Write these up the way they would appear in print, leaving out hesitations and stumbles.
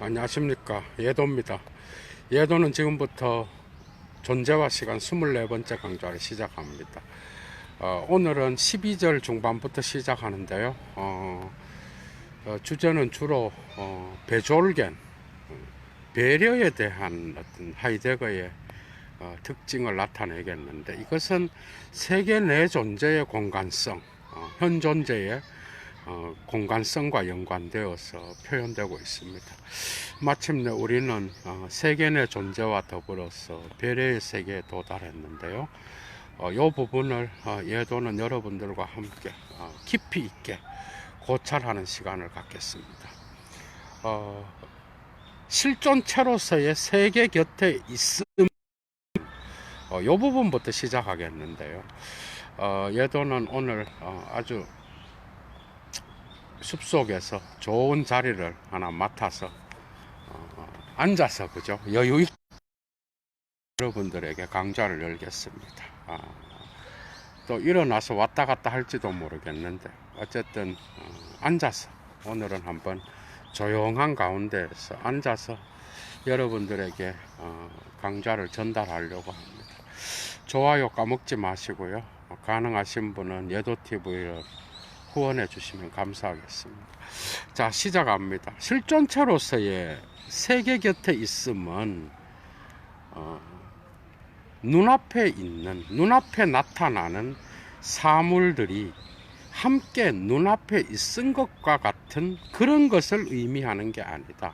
안녕하십니까. 예도입니다. 예도는 지금부터 존재와 시간 24번째 강좌를 시작합니다. 오늘은 12절 중반부터 시작하는데요. 주제는 주로 베졸겐, 배려에 대한 어떤 하이데거의 특징을 나타내겠는데, 이것은 세계 내 존재의 공간성, 현 존재의 공간성과 연관되어서 표현되고 있습니다. 마침내 우리는 세계 내 존재와 더불어서 배려의 세계에 도달했는데요. 이 부분을 예도는 여러분들과 함께 깊이 있게 고찰하는 시간을 갖겠습니다. 실존체로서의 세계 곁에 있음, 이 부분부터 시작하겠는데요. 예도는 오늘 아주 숲속에서 좋은 자리를 하나 맡아서 앉아서 그죠, 여유있게 여러분들에게 강좌를 열겠습니다. 또 일어나서 왔다 갔다 할지도 모르겠는데, 어쨌든 앉아서 오늘은 한번 조용한 가운데에서 앉아서 여러분들에게 강좌를 전달하려고 합니다. 좋아요 까먹지 마시고요. 가능하신 분은 예도TV를 후원해 주시면 감사하겠습니다. 자, 시작합니다. 실존체로서의 세계 곁에 있음은 눈앞에 나타나는 사물들이 함께 눈앞에 있은 것과 같은 그런 것을 의미하는 게 아니다.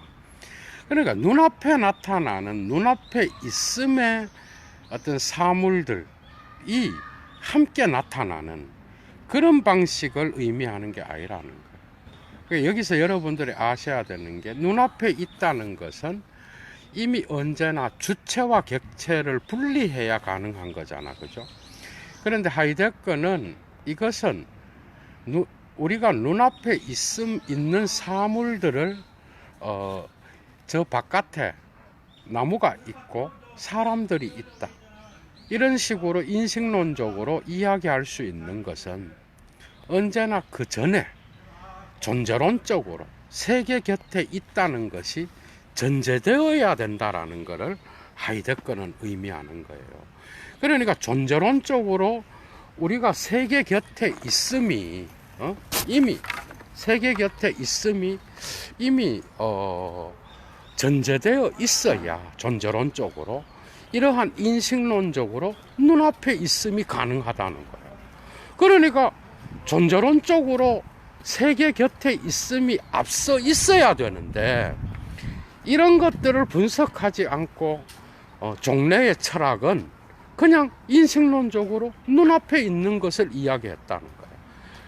그러니까 눈앞에 나타나는, 눈앞에 있음의 어떤 사물들이 함께 나타나는 그런 방식을 의미하는 게 아니라는 거예요. 그러니까 여기서 여러분들이 아셔야 되는 게, 눈앞에 있다는 것은 이미 언제나 주체와 객체를 분리해야 가능한 거잖아, 그죠? 그런데 하이데거는 이것은 우리가 눈앞에 있는 사물들을 저 바깥에 나무가 있고 사람들이 있다, 이런 식으로 인식론적으로 이야기할 수 있는 것은 언제나 그 전에 존재론적으로 세계 곁에 있다는 것이 전제되어야 된다라는 것을 하이데거는 의미하는 거예요. 그러니까 존재론적으로 우리가 세계 곁에 있음이 이미 세계 곁에 있음이 이미 전제되어 있어야 존재론적으로, 이러한 인식론적으로 눈앞에 있음이 가능하다는 거예요. 그러니까 존재론적으로 세계 곁에 있음이 앞서 있어야 되는데, 이런 것들을 분석하지 않고 종래의 철학은 그냥 인식론적으로 눈앞에 있는 것을 이야기했다는 거예요.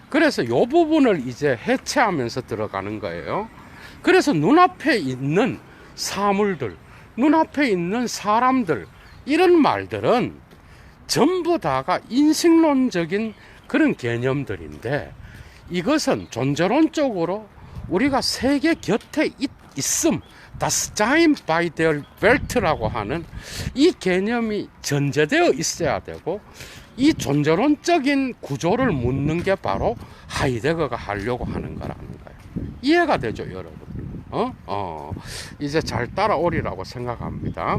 그래서 이 부분을 이제 해체하면서 들어가는 거예요. 그래서 눈앞에 있는 사물들, 눈앞에 있는 사람들, 이런 말들은 전부 다가 인식론적인 그런 개념들인데, 이것은 존재론적으로 우리가 세계 곁에 있음, Das Sein bei der Welt라고 하는 이 개념이 전제되어 있어야 되고, 이 존재론적인 구조를 묻는 게 바로 하이데거가 하려고 하는 거라는 거예요. 이해가 되죠, 여러분? 이제 잘 따라오리라고 생각합니다.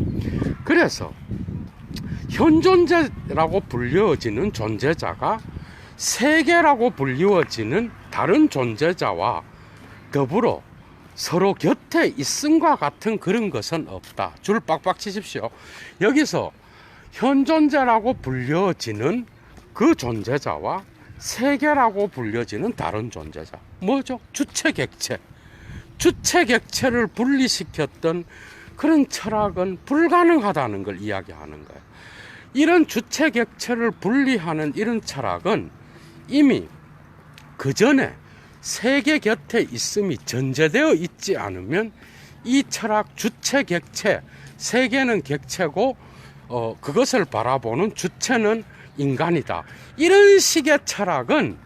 그래서 현존재라고 불리워지는 존재자가 세계라고 불리워지는 다른 존재자와 더불어 서로 곁에 있음과 같은 그런 것은 없다. 줄 빡빡 치십시오. 여기서 현존재라고 불려지는 그 존재자와 세계라고 불려지는 다른 존재자, 뭐죠? 주체객체. 주체객체를 분리시켰던 그런 철학은 불가능하다는 걸 이야기하는 거예요. 이런 주체객체를 분리하는 이런 철학은 이미 그 전에 세계 곁에 있음이 전제되어 있지 않으면, 이 철학 주체객체, 세계는 객체고 그것을 바라보는 주체는 인간이다, 이런 식의 철학은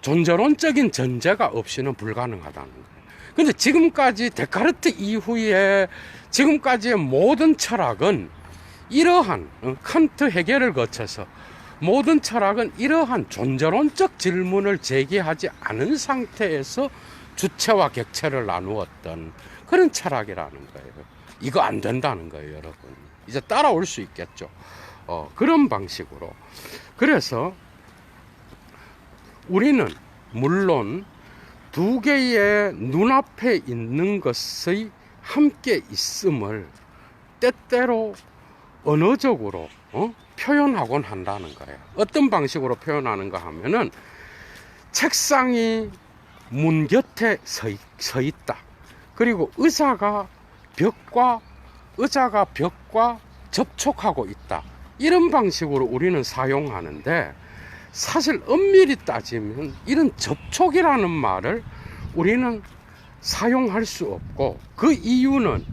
존재론적인 전제가 없이는 불가능하다는 거예요. 근데 지금까지 데카르트 이후에 지금까지의 모든 철학은 이러한 칸트 헤겔을 거쳐서 모든 철학은 이러한 존재론적 질문을 제기하지 않은 상태에서 주체와 객체를 나누었던 그런 철학이라는 거예요. 이거 안 된다는 거예요, 여러분. 이제 따라올 수 있겠죠. 그런 방식으로. 그래서 우리는 물론 두 개의 눈앞에 있는 것의 함께 있음을 때때로 언어적으로 표현하곤 한다는 거예요. 어떤 방식으로 표현하는가 하면은 책상이 문 곁에 서 있다. 그리고 의자가 벽과 접촉하고 있다. 이런 방식으로 우리는 사용하는데, 사실 엄밀히 따지면 이런 접촉이라는 말을 우리는 사용할 수 없고, 그 이유는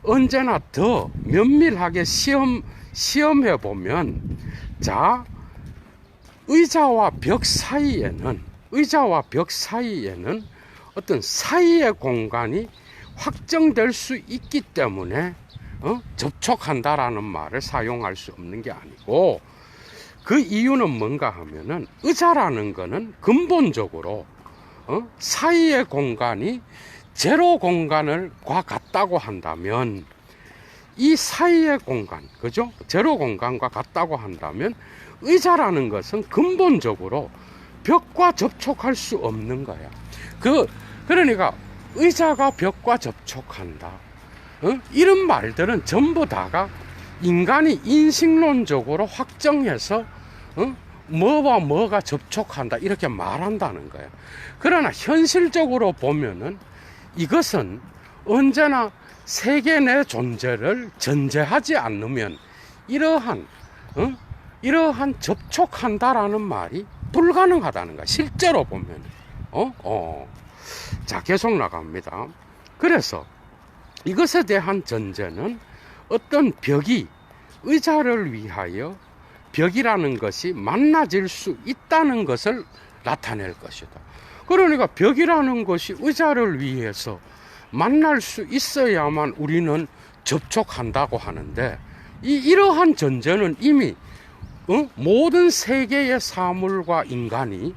언제나 더 면밀하게 시험해 보면, 자, 의자와 벽 사이에는 어떤 사이의 공간이 확정될 수 있기 때문에 접촉한다라는 말을 사용할 수 없는 게 아니고, 그 이유는 뭔가 하면은 의자라는 거는 근본적으로 사이의 공간이 제로 공간과 같다고 한다면, 이 사이의 공간, 그죠? 제로 공간과 같다고 한다면 의자라는 것은 근본적으로 벽과 접촉할 수 없는 거야. 그러니까 의자가 벽과 접촉한다. 이런 말들은 전부 다가 인간이 인식론적으로 확정해서 뭐와 뭐가 접촉한다 이렇게 말한다는 거예요. 그러나 현실적으로 보면은 이것은 언제나 세계 내 존재를 전제하지 않으면 이러한 접촉한다라는 말이 불가능하다는 거야. 실제로 보면. 자, 계속 나갑니다. 그래서 이것에 대한 전제는 어떤 벽이 의자를 위하여 벽이라는 것이 만나질 수 있다는 것을 나타낼 것이다. 그러니까 벽이라는 것이 의자를 위해서 만날 수 있어야만 우리는 접촉한다고 하는데, 이러한 전제는 이미 모든 세계의 사물과 인간이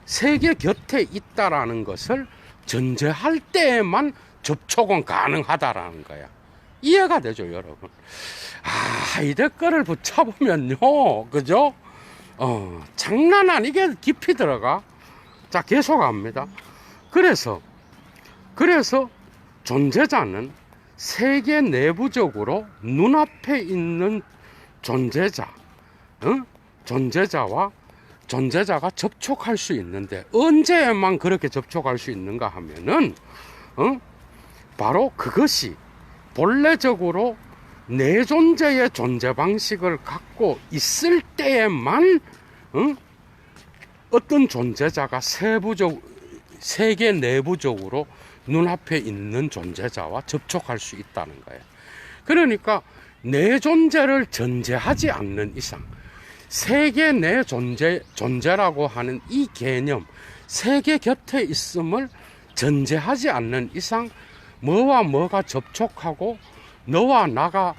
세계 곁에 있다라는 것을 전제할 때에만 접촉은 가능하다라는 거야. 이해가 되죠, 여러분? 하이데거를 붙여보면요, 그죠? 장난 아니게 깊이 들어가. 자, 계속합니다. 그래서 존재자는 세계 내부적으로 눈앞에 있는 존재자가 접촉할 수 있는데, 언제만 그렇게 접촉할 수 있는가 하면은 바로 그것이 본래적으로 내 존재의 존재 방식을 갖고 있을 때에만 어떤 존재자가 세계 내부적으로 눈앞에 있는 존재자와 접촉할 수 있다는 거예요. 그러니까 내 존재를 전제하지 않는 이상, 세계 내 존재라고 하는 이 개념, 세계 곁에 있음을 전제하지 않는 이상, 뭐와 뭐가 접촉하고 너와 나가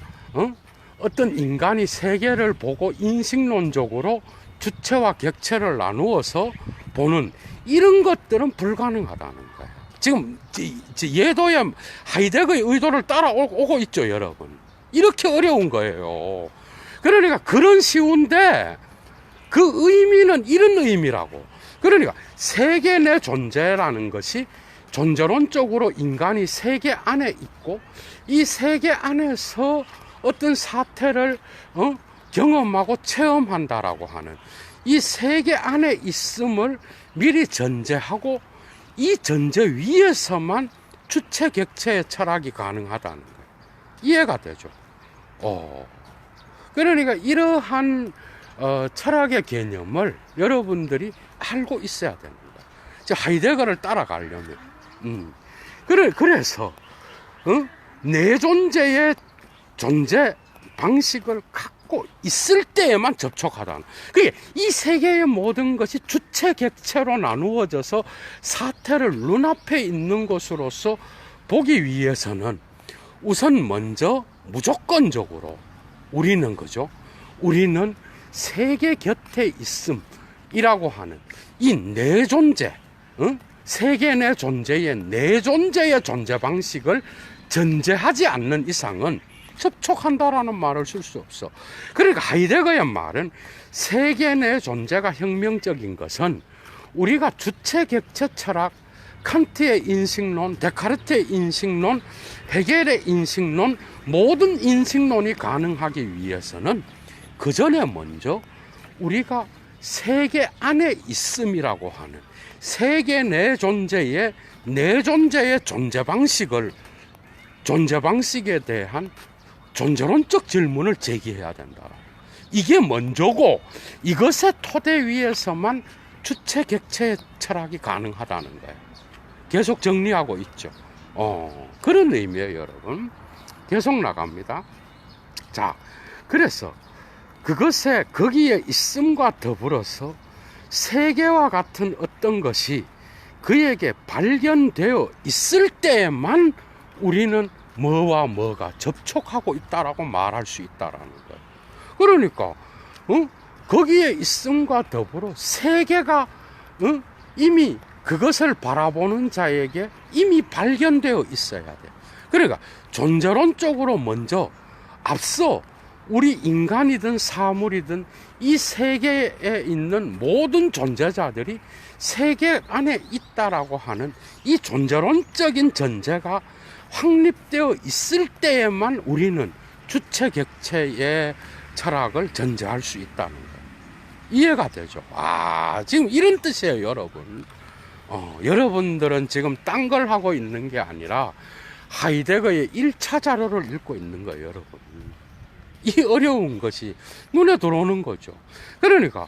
어떤 인간이 세계를 보고 인식론적으로 주체와 객체를 나누어서 보는 이런 것들은 불가능하다는 거예요. 지금 예도의 하이데거의 의도를 따라오고 있죠, 여러분. 이렇게 어려운 거예요. 그러니까 그런 쉬운데 그 의미는 이런 의미라고. 그러니까 세계 내 존재라는 것이 존재론적으로 인간이 세계 안에 있고, 이 세계 안에서 어떤 사태를 경험하고 체험한다라고 하는 이 세계 안에 있음을 미리 전제하고, 이 전제 위에서만 주체 객체의 철학이 가능하다는 거예요. 이해가 되죠? 그러니까 이러한 철학의 개념을 여러분들이 알고 있어야 됩니다. 하이데거를 따라가려면. 그래서 내 존재의 존재 방식을 갖고 있을 때에만 접촉하다는. 그게 이 세계의 모든 것이 주체 객체로 나누어져서 사태를 눈앞에 있는 것으로서 보기 위해서는 우선 먼저 무조건적으로 우리는 세계 곁에 있음이라고 하는 이 내 존재, 세계 내 존재의 내 존재의 존재 방식을 전제하지 않는 이상은 접촉한다라는 말을 쓸 수 없어. 그러니까 하이데거의 말은 세계 내 존재가 혁명적인 것은 우리가 주체 객체 철학, 칸트의 인식론, 데카르트의 인식론, 헤겔의 인식론, 모든 인식론이 가능하기 위해서는 그 전에 먼저 우리가 세계 안에 있음이라고 하는 세계 내 존재의 존재 방식에 대한 존재론적 질문을 제기해야 된다. 이게 먼저고 이것의 토대 위에서만 주체 객체 철학이 가능하다는 거예요. 계속 정리하고 있죠. 그런 의미예요, 여러분. 계속 나갑니다. 자, 그래서 그것에 거기에 있음과 더불어서 세계와 같은 어떤 것이 그에게 발견되어 있을 때에만 우리는 뭐와 뭐가 접촉하고 있다라고 말할 수 있다라는 거예요. 그러니까 거기에 있음과 더불어 세계가 이미 그것을 바라보는 자에게 이미 발견되어 있어야 돼. 그러니까 존재론적으로 먼저 앞서 우리 인간이든 사물이든 이 세계에 있는 모든 존재자들이 세계 안에 있다라고 하는 이 존재론적인 전제가 확립되어 있을 때에만 우리는 주체 객체의 철학을 전제할 수 있다는 거예요. 이해가 되죠? 지금 이런 뜻이에요, 여러분. 여러분들은 지금 딴 걸 하고 있는 게 아니라 하이데거의 1차 자료를 읽고 있는 거예요, 여러분. 이 어려운 것이 눈에 들어오는 거죠. 그러니까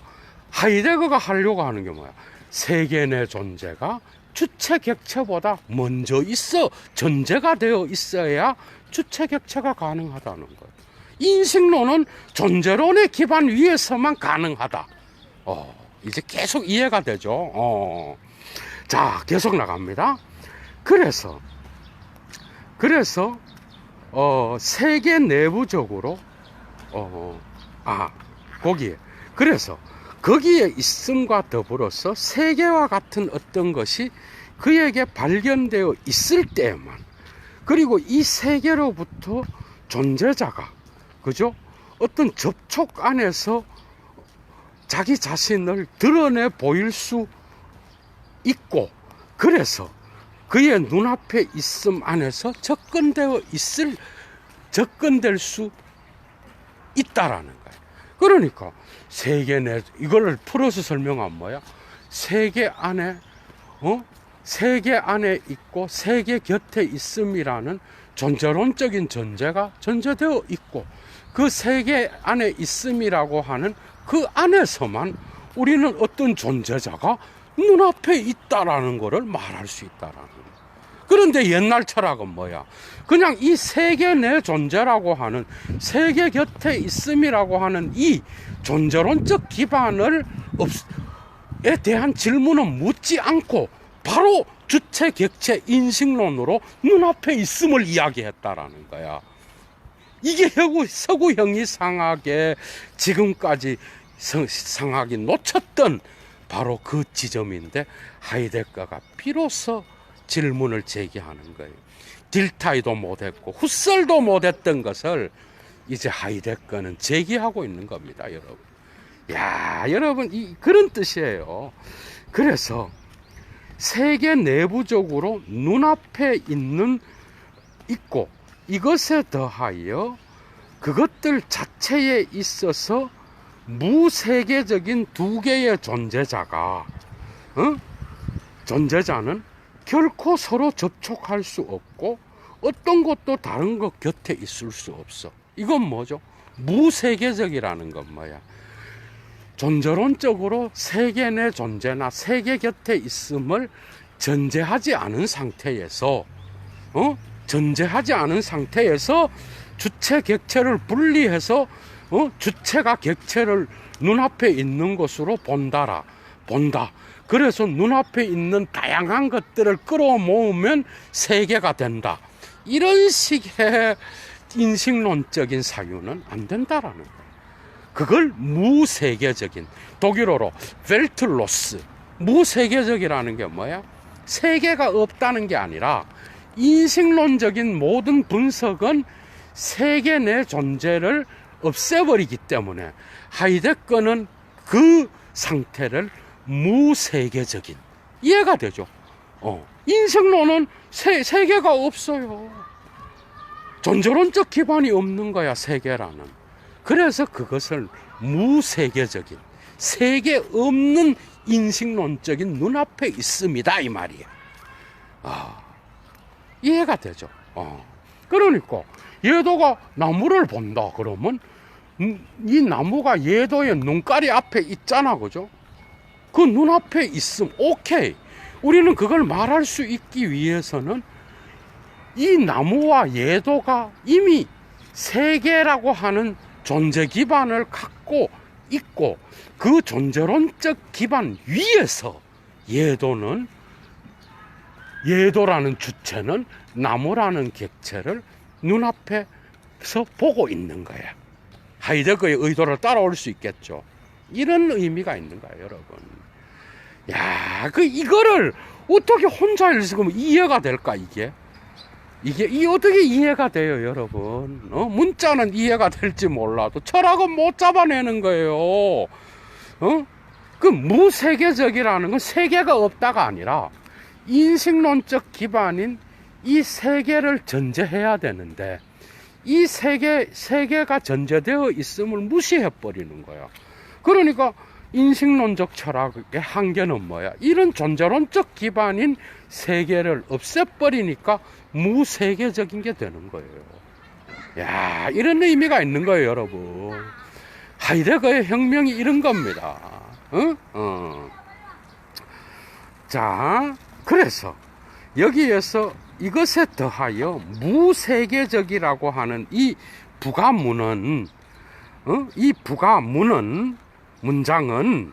하이데거가 하려고 하는 게 뭐야? 세계 내 존재가 주체 객체보다 먼저 있어 전제가 되어 있어야 주체 객체가 가능하다는 거예요. 인식론은 존재론의 기반 위에서만 가능하다. 이제 계속 이해가 되죠. 자, 계속 나갑니다. 그래서 세계 내부적으로 거기에 있음과 더불어서 세계와 같은 어떤 것이 그에게 발견되어 있을 때에만, 그리고 이 세계로부터 존재자가 그죠? 어떤 접촉 안에서 자기 자신을 드러내 보일 수 있고, 그래서 그의 눈앞에 있음 안에서 접근될 수 있다라는 거예요. 그러니까 세계 내, 이거를 풀어서 설명하면 뭐야? 세계 안에 있고 세계 곁에 있음이라는 존재론적인 전제가 전제되어 있고, 그 세계 안에 있음이라고 하는 그 안에서만 우리는 어떤 존재자가 눈앞에 있다라는 것을 말할 수 있다라는 거예요. 그런데 옛날 철학은 뭐야? 그냥 이 세계 내 존재라고 하는, 세계 곁에 있음이라고 하는 이 존재론적 기반에 대한 질문은 묻지 않고 바로 주체 객체 인식론으로 눈앞에 있음을 이야기했다라는 거야. 이게 서구 형이상학의 지금까지 상학이 놓쳤던 바로 그 지점인데, 하이데거가 비로소 질문을 제기하는 거예요. 딜타이도 못했고 후설도 못했던 것을 이제 하이데거는 제기하고 있는 겁니다, 여러분. 여러분, 그런 뜻이에요. 그래서 세계 내부적으로 눈앞에 있고 이것에 더하여 그것들 자체에 있어서 무세계적인 두 개의 존재자는 결코 서로 접촉할 수 없고 어떤 것도 다른 것 곁에 있을 수 없어. 이건 뭐죠? 무세계적이라는 건 뭐야? 존재론적으로 세계 내 존재나 세계 곁에 있음을 전제하지 않은 상태에서 주체 객체를 분리해서 주체가 객체를 눈앞에 있는 것으로 본다. 그래서 눈앞에 있는 다양한 것들을 끌어모으면 세계가 된다. 이런 식의 인식론적인 사유는 안 된다라는 거예요. 그걸 무세계적인, 독일어로 벨틀로스, 무세계적이라는 게 뭐야? 세계가 없다는 게 아니라 인식론적인 모든 분석은 세계 내 존재를 없애버리기 때문에 하이데거는 그 상태를 무세계적인, 이해가 되죠? 인식론은 세계가 없어요. 존재론적 기반이 없는 거야, 세계라는. 그래서 그것을 무세계적인, 세계 없는 인식론적인 눈앞에 있습니다, 이 말이야. 이해가 되죠? 그러니까 예도가 나무를 본다 그러면 이 나무가 예도의 눈깔이 앞에 있잖아, 그죠? 그 눈앞에 있음, 오케이. 우리는 그걸 말할 수 있기 위해서는 이 나무와 예도가 이미 세계라고 하는 존재 기반을 갖고 있고, 그 존재론적 기반 위에서 예도라는 주체는 나무라는 객체를 눈앞에서 보고 있는 거야. 하이데거의 의도를 따라올 수 있겠죠. 이런 의미가 있는 거야, 여러분. 야, 이거를 어떻게 혼자 읽으면 이해가 될까, 이게 어떻게 이해가 돼요, 여러분? 문자는 이해가 될지 몰라도 철학은 못 잡아내는 거예요. 그 무세계적이라는 건 세계가 없다가 아니라 인식론적 기반인 이 세계를 전제해야 되는데, 이 세계가 전제되어 있음을 무시해버리는 거야. 그러니까 인식론적 철학의 한계는 뭐야? 이런 존재론적 기반인 세계를 없애버리니까 무세계적인 게 되는 거예요. 야, 이런 의미가 있는 거예요, 여러분. 하이데거의 혁명이 이런 겁니다. 자, 그래서 여기에서 이것에 더하여 무세계적이라고 하는 이 부가문은, 문장은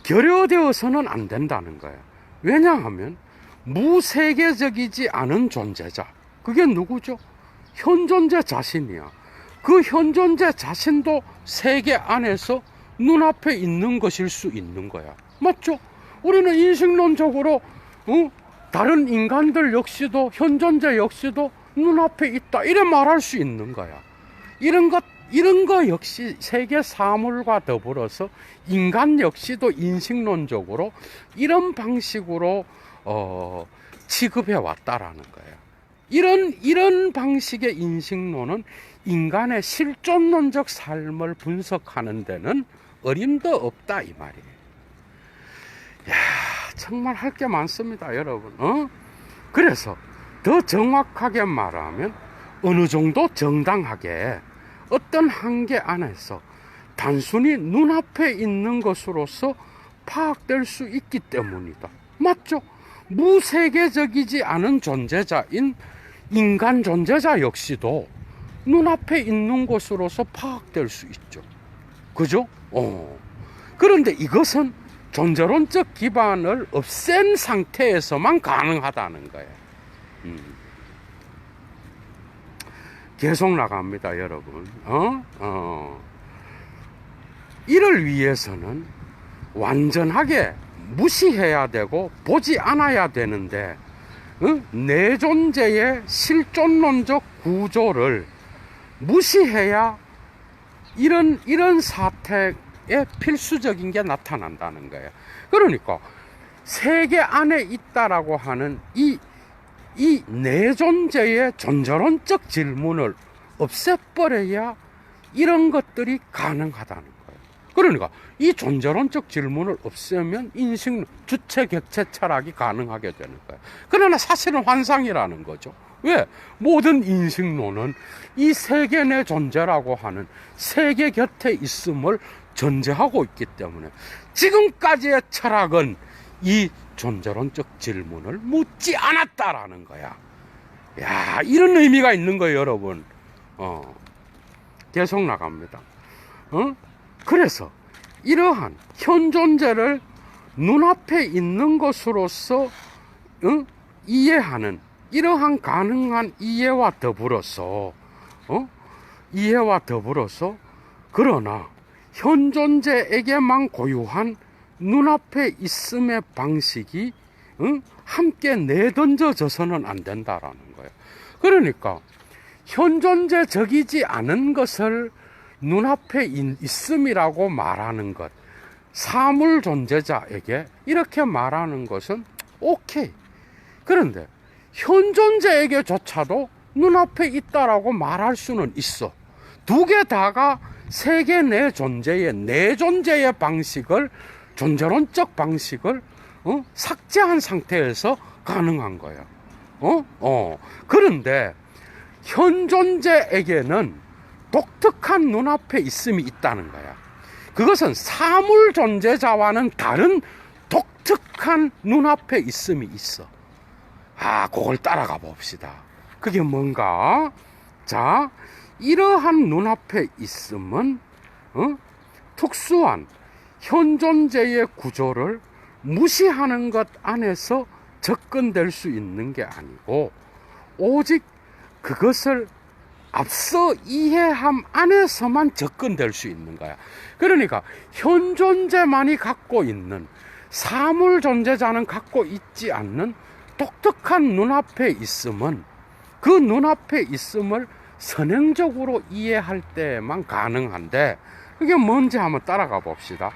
결여되어서는 안 된다는 거예요. 왜냐하면 무세계적이지 않은 존재자, 그게 누구죠? 현존재 자신이야. 그 현존재 자신도 세계 안에서 눈앞에 있는 것일 수 있는 거야. 맞죠? 우리는 인식론적으로 다른 인간들 역시도, 현존재 역시도 눈앞에 있다, 이래 말할 수 있는 거야. 이런 거 역시 세계 사물과 더불어서 인간 역시도 인식론적으로 이런 방식으로 취급해 왔다라는 거예요. 이런 방식의 인식론은 인간의 실존론적 삶을 분석하는 데는 어림도 없다, 이 말이에요. 야, 정말 할 게 많습니다, 여러분. 그래서 더 정확하게 말하면 어느 정도 정당하게 어떤 한계 안에서 단순히 눈앞에 있는 것으로서 파악될 수 있기 때문이다. 맞죠? 무세계적이지 않은 존재자인 인간 존재자 역시도 눈앞에 있는 것으로서 파악될 수 있죠. 그죠? 그런데 이것은 존재론적 기반을 없앤 상태에서만 가능하다는 거예요. 계속 나갑니다, 여러분. 이를 위해서는 완전하게 무시해야 되고 보지 않아야 되는데, 내 존재의 실존론적 구조를 무시해야 이런 사태에 필수적인 게 나타난다는 거예요. 그러니까 세계 안에 있다라고 하는 이 내 존재의 존재론적 질문을 없애버려야 이런 것들이 가능하다는 거예요. 그러니까 이 존재론적 질문을 없애면 인식, 주체, 객체 철학이 가능하게 되는 거예요. 그러나 사실은 환상이라는 거죠. 왜? 모든 인식론은 이 세계 내 존재라고 하는 세계 곁에 있음을 전제하고 있기 때문에 지금까지의 철학은 이 존재론적 질문을 묻지 않았다라는 거야. 야, 이런 의미가 있는 거예요, 여러분. 계속 나갑니다. 그래서 이러한 현존재를 눈앞에 있는 것으로서 이해하는 이러한 가능한 이해와 더불어서 그러나 현존재에게만 고유한 눈앞에 있음의 방식이 응? 함께 내던져져서는 안 된다라는 거예요. 그러니까 현존재적이지 않은 것을 눈앞에 있음이라고 말하는 것, 사물 존재자에게 이렇게 말하는 것은 오케이. 그런데 현존재에게조차도 눈앞에 있다라고 말할 수는 있어. 두 개 다가 세계 내 존재의 내 존재의 방식을, 존재론적 방식을 삭제한 상태에서 가능한 거야. 그런데 현존재에게는 독특한 눈앞에 있음이 있다는 거야. 그것은 사물 존재자와는 다른 독특한 눈앞에 있음이 있어. 그걸 따라가 봅시다. 그게 뭔가? 자, 이러한 눈앞에 있음은 특수한 현존재의 구조를 무시하는 것 안에서 접근될 수 있는 게 아니고 오직 그것을 앞서 이해함 안에서만 접근될 수 있는 거야. 그러니까 현존재만이 갖고 있는, 사물 존재자는 갖고 있지 않는 독특한 눈앞에 있음은 그 눈앞에 있음을 선행적으로 이해할 때만 가능한데, 그게 뭔지 한번 따라가 봅시다.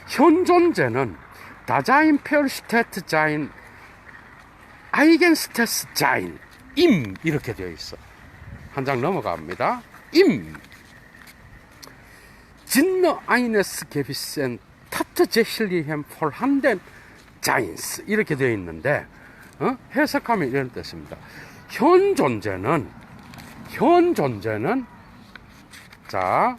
현존재는 다자인 페어슈테트 자인 아이겐스테스 자인 임 이렇게 되어 있어. 한 장 넘어갑니다. 임 진너 아이네스 게비센 타트 제실리햄 폴한덴 자인스 이렇게 되어 있는데 해석하면 이런 뜻입니다. 현존재는 자,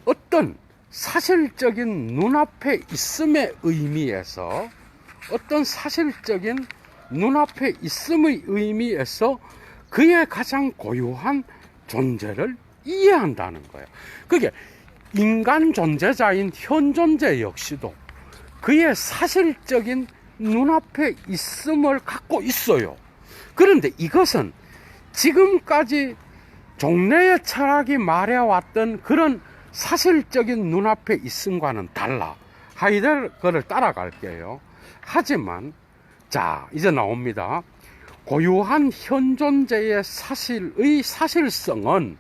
어떤 사실적인 눈앞에 있음의 의미에서, 어떤 사실적인 눈앞에 있음의 의미에서 그의 가장 고유한 존재를 이해한다는 거예요. 그게 인간 존재자인 현존재 역시도 그의 사실적인 눈앞에 있음을 갖고 있어요. 그런데 이것은 지금까지 종래의 철학이 말해왔던 그런 사실적인 눈앞에 있음과는 달라. 하이데거를 따라갈게요. 하지만 자, 이제 나옵니다. 고유한 현존재의 사실의 사실성은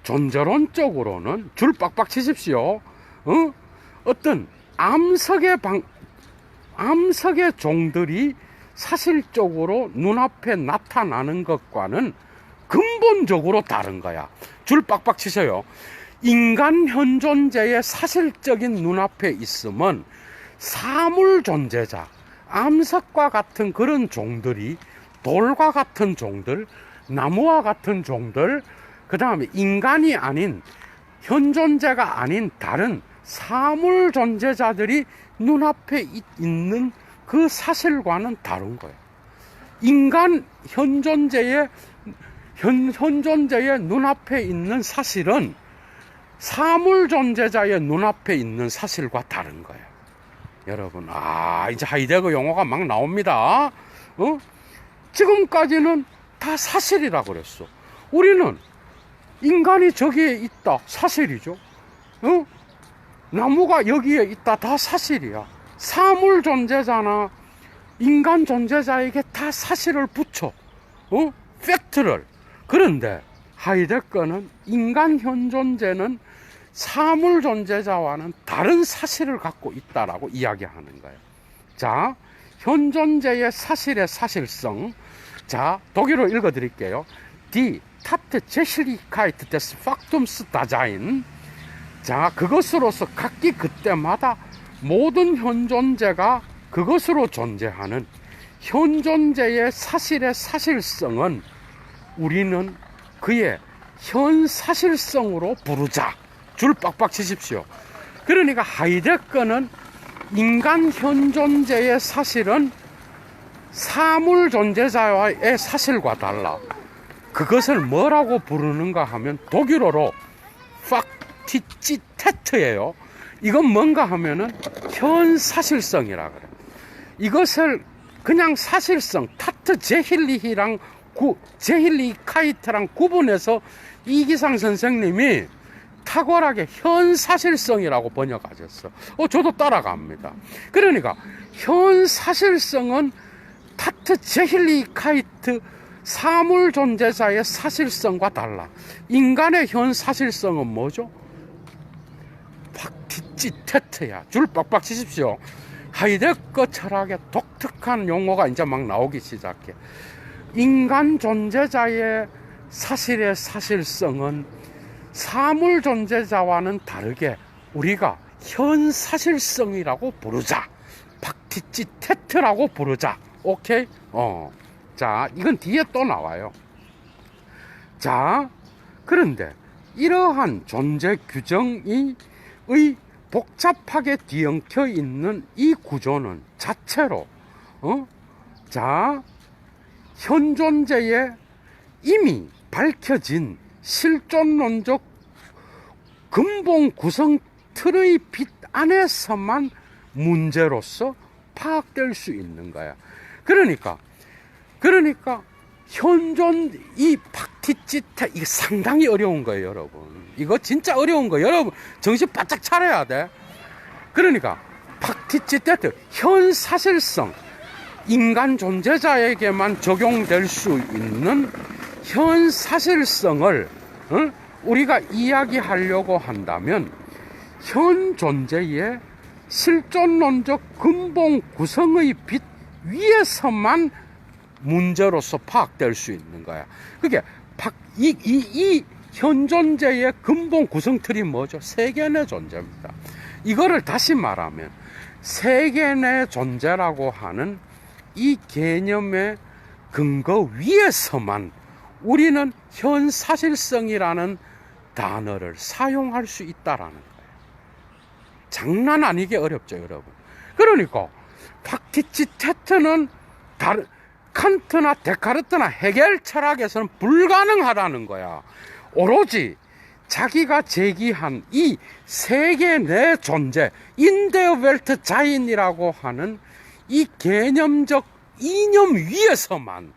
존재론적으로는 줄 빡빡 치십시오. 어떤 암석의 종들이 사실적으로 눈앞에 나타나는 것과는 근본적으로 다른 거야. 줄 빡빡 치세요. 인간 현존재의 사실적인 눈앞에 있음은 사물 존재자, 암석과 같은 그런 종들이, 돌과 같은 종들, 나무와 같은 종들, 그 다음에 인간이 아닌, 현존재가 아닌 다른 사물 존재자들이 눈앞에 있는 그 사실과는 다른 거예요. 인간 현존재의 눈앞에 있는 사실은 사물 존재자의 눈앞에 있는 사실과 다른 거예요. 여러분, 이제 하이데거 용어가 막 나옵니다. 지금까지는 다 사실이라고 그랬어. 우리는 인간이 저기에 있다, 사실이죠. 나무가 여기에 있다, 다 사실이야. 사물 존재자나 인간 존재자에게 다 사실을 붙여, 팩트를. 그런데 하이데거는 인간 현존재는 사물 존재자와는 다른 사실을 갖고 있다라고 이야기하는 거예요. 자, 현존재의 사실의 사실성. 자, 독일어 읽어 드릴게요. Die Tatsächlichkeit des Faktums Dasein. 자, 그것으로서 각기 그때마다 모든 현존재가 그것으로 존재하는 현존재의 사실의 사실성은 우리는 그의 현사실성으로 부르자. 줄 빡빡 치십시오. 그러니까 하이데거는 인간 현존재의 사실은 사물 존재자와의 사실과 달라. 그것을 뭐라고 부르는가 하면 독일어로 faktizität예요. 이건 뭔가 하면은 현사실성이라 그래. 이것을 그냥 사실성, 타트 제힐리히랑 제힐리카이트랑 구분해서 이기상 선생님이 탁월하게 현사실성이라고 번역하셨어. 저도 따라갑니다. 그러니까 현사실성은 타트 제힐리카이트 사물 존재자의 사실성과 달라. 인간의 현사실성은 뭐죠? 박티치테트야. 줄 빡빡 치십시오. 하이데거 철학의 독특한 용어가 이제 막 나오기 시작해. 인간 존재자의 사실의 사실성은 사물 존재자와는 다르게 우리가 현사실성이라고 부르자. 박티치테트라고 부르자. 오케이? 자, 이건 뒤에 또 나와요. 자, 그런데 이러한 존재 규정의 복잡하게 뒤엉켜 있는 이 구조는 자체로 자, 현존재에 이미 밝혀진 실존론적 근본 구성 틀의 빛 안에서만 문제로서 파악될 수 있는 거야. 그러니까 현존 이 박티치테 이게 상당히 어려운 거예요, 여러분. 이거 진짜 어려운 거예요. 여러분 정신 바짝 차려야 돼. 그러니까 박티치테트 현사실성, 인간 존재자에게만 적용될 수 있는 현사실성을 우리가 이야기하려고 한다면 현 존재의 실존론적 근본 구성의 빛 위에서만 문제로서 파악될 수 있는 거야. 그게 이 현존재의 근본 구성틀이 뭐죠? 세계 내 존재입니다. 이거를 다시 말하면 세계 내 존재라고 하는 이 개념의 근거 위에서만 우리는 현사실성이라는 단어를 사용할 수 있다라는 거예요. 장난 아니게 어렵죠, 여러분. 그러니까 박티치테트는 칸트나 데카르트나 헤겔 철학에서는 불가능하다는 거야. 오로지 자기가 제기한 이 세계 내 존재, 인데어웰트 자인이라고 하는 이 개념적 이념 위에서만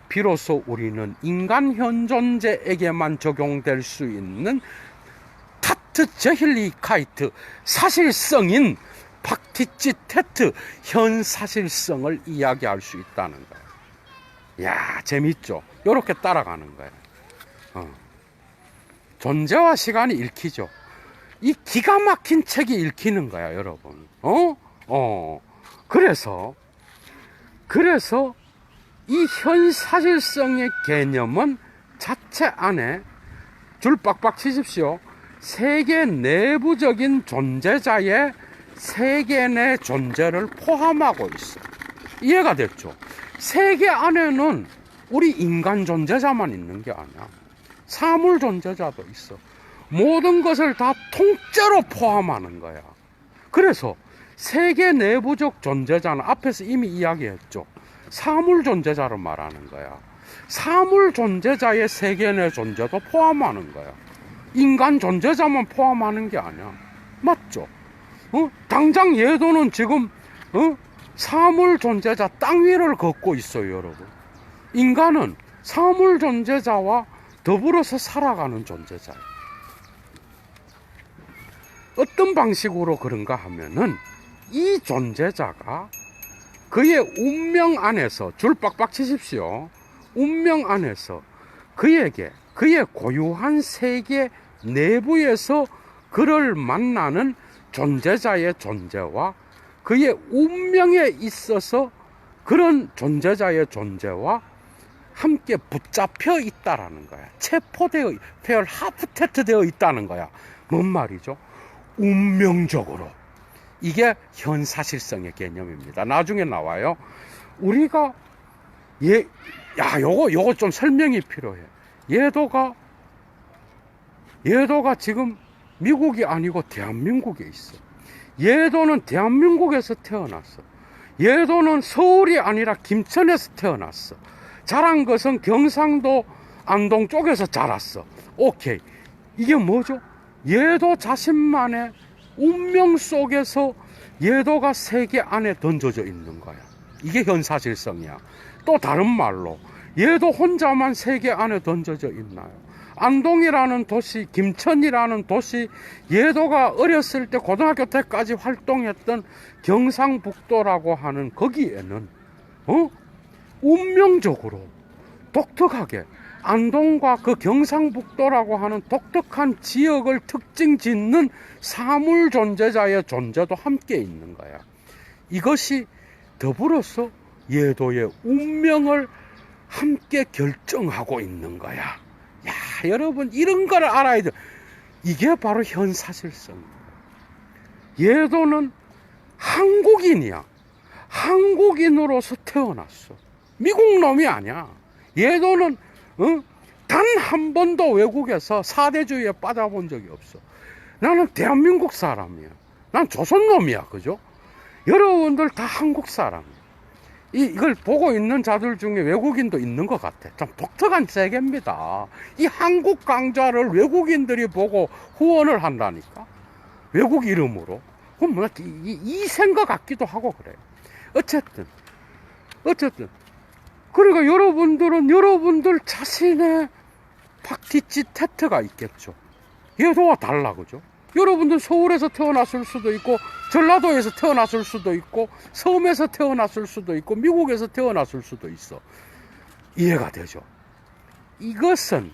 비로소 우리는 인간 현존재에게만 적용될 수 있는 타트 제힐리카이트 사실성인 박티치테트 현사실성을 이야기할 수 있다는 거예요. 야, 재밌죠? 요렇게 따라가는 거예요. 존재와 시간이 읽히죠. 이 기가 막힌 책이 읽히는 거야, 여러분. 그래서 이 현사실성의 개념은 자체 안에 줄 빡빡 치십시오. 세계 내부적인 존재자의 세계 내 존재를 포함하고 있어. 이해가 됐죠? 세계 안에는 우리 인간 존재자만 있는 게 아니야. 사물 존재자도 있어. 모든 것을 다 통째로 포함하는 거야. 그래서 세계 내부적 존재자는 앞에서 이미 이야기했죠. 사물 존재자를 말하는 거야. 사물 존재자의 세계 내 존재도 포함하는 거야. 인간 존재자만 포함하는 게 아니야. 맞죠? 당장 예도는 지금 사물 존재자 땅 위를 걷고 있어요, 여러분. 인간은 사물 존재자와 더불어서 살아가는 존재자예요. 어떤 방식으로 그런가 하면은 이 존재자가 그의 운명 안에서 줄 빡빡 치십시오. 운명 안에서 그에게 그의 고유한 세계 내부에서 그를 만나는 존재자의 존재와 그의 운명에 있어서 그런 존재자의 존재와 함께 붙잡혀 있다라는 거야. 체포되어, 페어 하프테트 되어 있다는 거야. 뭔 말이죠? 운명적으로. 이게 현사실성의 개념입니다. 나중에 나와요. 우리가 요거 좀 설명이 필요해. 예도가 지금 미국이 아니고 대한민국에 있어. 예도는 대한민국에서 태어났어. 예도는 서울이 아니라 김천에서 태어났어. 자란 것은 경상도 안동 쪽에서 자랐어. 오케이. 이게 뭐죠? 예도 자신만의 운명 속에서 예도가 세계 안에 던져져 있는 거야. 이게 현사실성이야. 또 다른 말로 예도 혼자만 세계 안에 던져져 있나요? 안동이라는 도시, 김천이라는 도시, 예도가 어렸을 때 고등학교 때까지 활동했던 경상북도라고 하는 거기에는 운명적으로 독특하게 안동과 그 경상북도라고 하는 독특한 지역을 특징 짓는 사물 존재자의 존재도 함께 있는 거야. 이것이 더불어서 예도의 운명을 함께 결정하고 있는 거야. 야, 여러분, 이런 걸 알아야 돼. 이게 바로 현사실성. 예도는 한국인이야. 한국인으로서 태어났어. 미국 놈이 아니야. 예도는 단 한 번도 외국에서 사대주의에 빠져본 적이 없어. 나는 대한민국 사람이야. 난 조선놈이야. 그죠? 여러분들 다 한국 사람이야. 이걸 보고 있는 자들 중에 외국인도 있는 것 같아. 좀 독특한 세계입니다. 이 한국 강좌를 외국인들이 보고 후원을 한다니까. 외국 이름으로. 그럼 뭐 이 생각 같기도 하고 그래요. 어쨌든 그러니까 여러분들은 여러분들 자신의 박티치테트가 있겠죠. 얘도와 달라, 그죠? 여러분들 서울에서 태어났을 수도 있고, 전라도에서 태어났을 수도 있고, 섬에서 태어났을 수도 있고, 미국에서 태어났을 수도 있어. 이해가 되죠? 이것은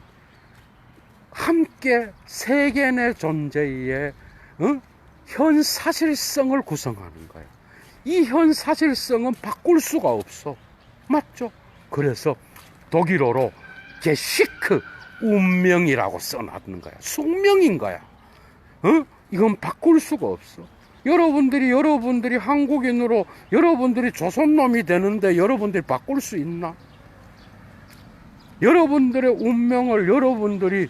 함께 세계 내 존재의 현사실성을 구성하는 거야. 이 현사실성은 바꿀 수가 없어. 맞죠? 그래서 독일어로 게시크, 운명이라고 써놨는 거야. 숙명인 거야. 이건 바꿀 수가 없어. 여러분들이 한국인으로 여러분들이 조선놈이 되는데 여러분들이 바꿀 수 있나? 여러분들의 운명을 여러분들이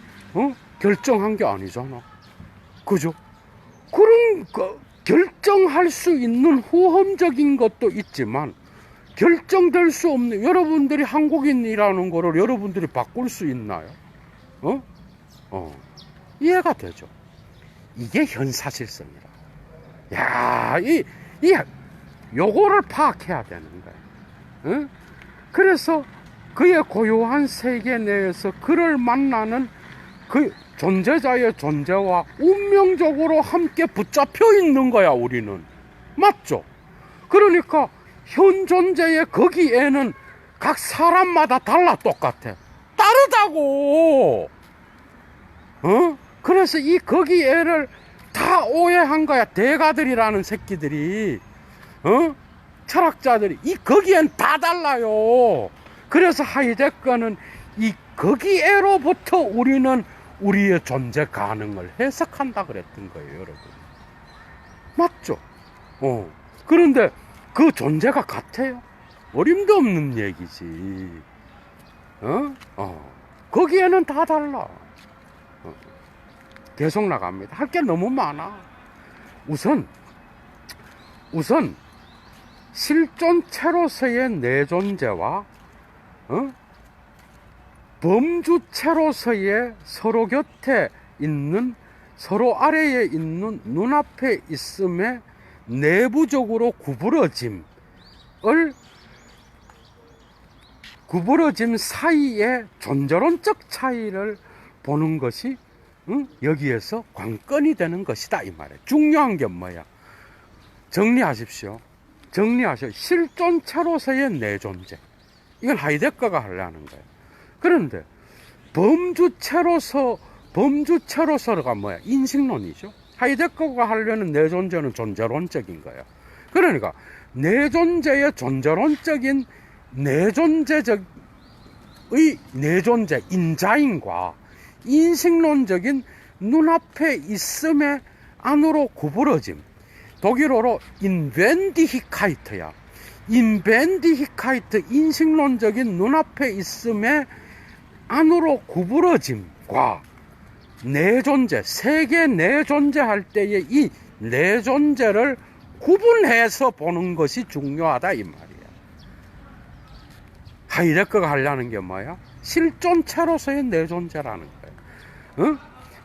결정한 게 아니잖아. 그죠? 그런 결정할 수 있는 후험적인 것도 있지만 결정될 수 없는, 여러분들이 한국인이라는 거를 여러분들이 바꿀 수 있나요? 이해가 되죠? 이게 현사실성이라. 야, 요거를 파악해야 되는 거야. 그래서 그의 고요한 세계 내에서 그를 만나는 그 존재자의 존재와 운명적으로 함께 붙잡혀 있는 거야, 우리는. 맞죠? 그러니까 현 존재의 거기에는 각 사람마다 달라, 똑같아. 다르다고. 그래서 이 거기에를 다 오해한 거야. 대가들이라는 새끼들이, 철학자들이 이 거기엔 다 달라요. 그래서 하이데거는 이 거기에로부터 우리는 우리의 존재 가능을 해석한다 그랬던 거예요, 여러분. 맞죠? 그런데 그 존재가 같아요? 어림도 없는 얘기지. 거기에는 다 달라. 계속 나갑니다. 할 게 너무 많아. 우선 실존체로서의 내 존재와 범주체로서의 서로 곁에 있는, 서로 아래에 있는 눈앞에 있음의 내부적으로 구부러짐 사이의 존재론적 차이를 보는 것이 여기에서 관건이 되는 것이다, 이 말이에요. 중요한 게 뭐야? 정리하십시오. 실존체로서의 내 존재. 이건 하이데거가 하려는 거예요. 그런데 범주체로서가 뭐야? 인식론이죠. 하이데거가 하려는 내 존재는 존재론적인 거야. 그러니까 내 존재의 존재론적인 내 존재의 내 존재, 인자인과 인식론적인 눈앞에 있음의 안으로 구부러짐, 독일어로 인벤디히카이트야. 인벤디히카이트, 인식론적인 눈앞에 있음의 안으로 구부러짐과 내 존재, 세계 내 존재할 때의 이 내 존재를 구분해서 보는 것이 중요하다, 이 말이야. 하이데거가 하려는 게 뭐야? 실존체로서의 내 존재라는 거야.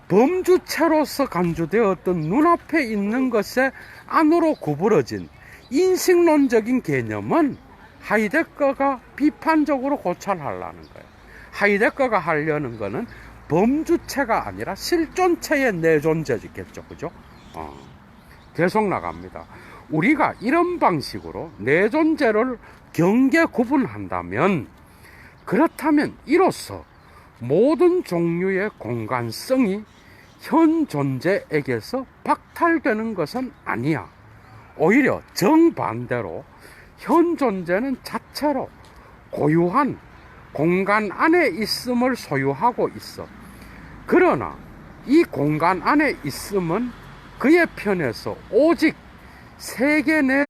범주체로서 간주되었던 눈앞에 있는 것에 안으로 구부러진 인식론적인 개념은 하이데거가 비판적으로 고찰하려는 거예요. 하이데거가 하려는 거는 범주체가 아니라 실존체의 내존재겠죠. 그죠? 계속 나갑니다. 우리가 이런 방식으로 내존재를 경계 구분한다면, 그렇다면 이로써 모든 종류의 공간성이 현 존재에게서 박탈되는 것은 아니야. 오히려 정반대로 현 존재는 자체로 고유한 공간 안에 있음을 소유하고 있어. 그러나 이 공간 안에 있음은 그의 편에서 오직 세계 내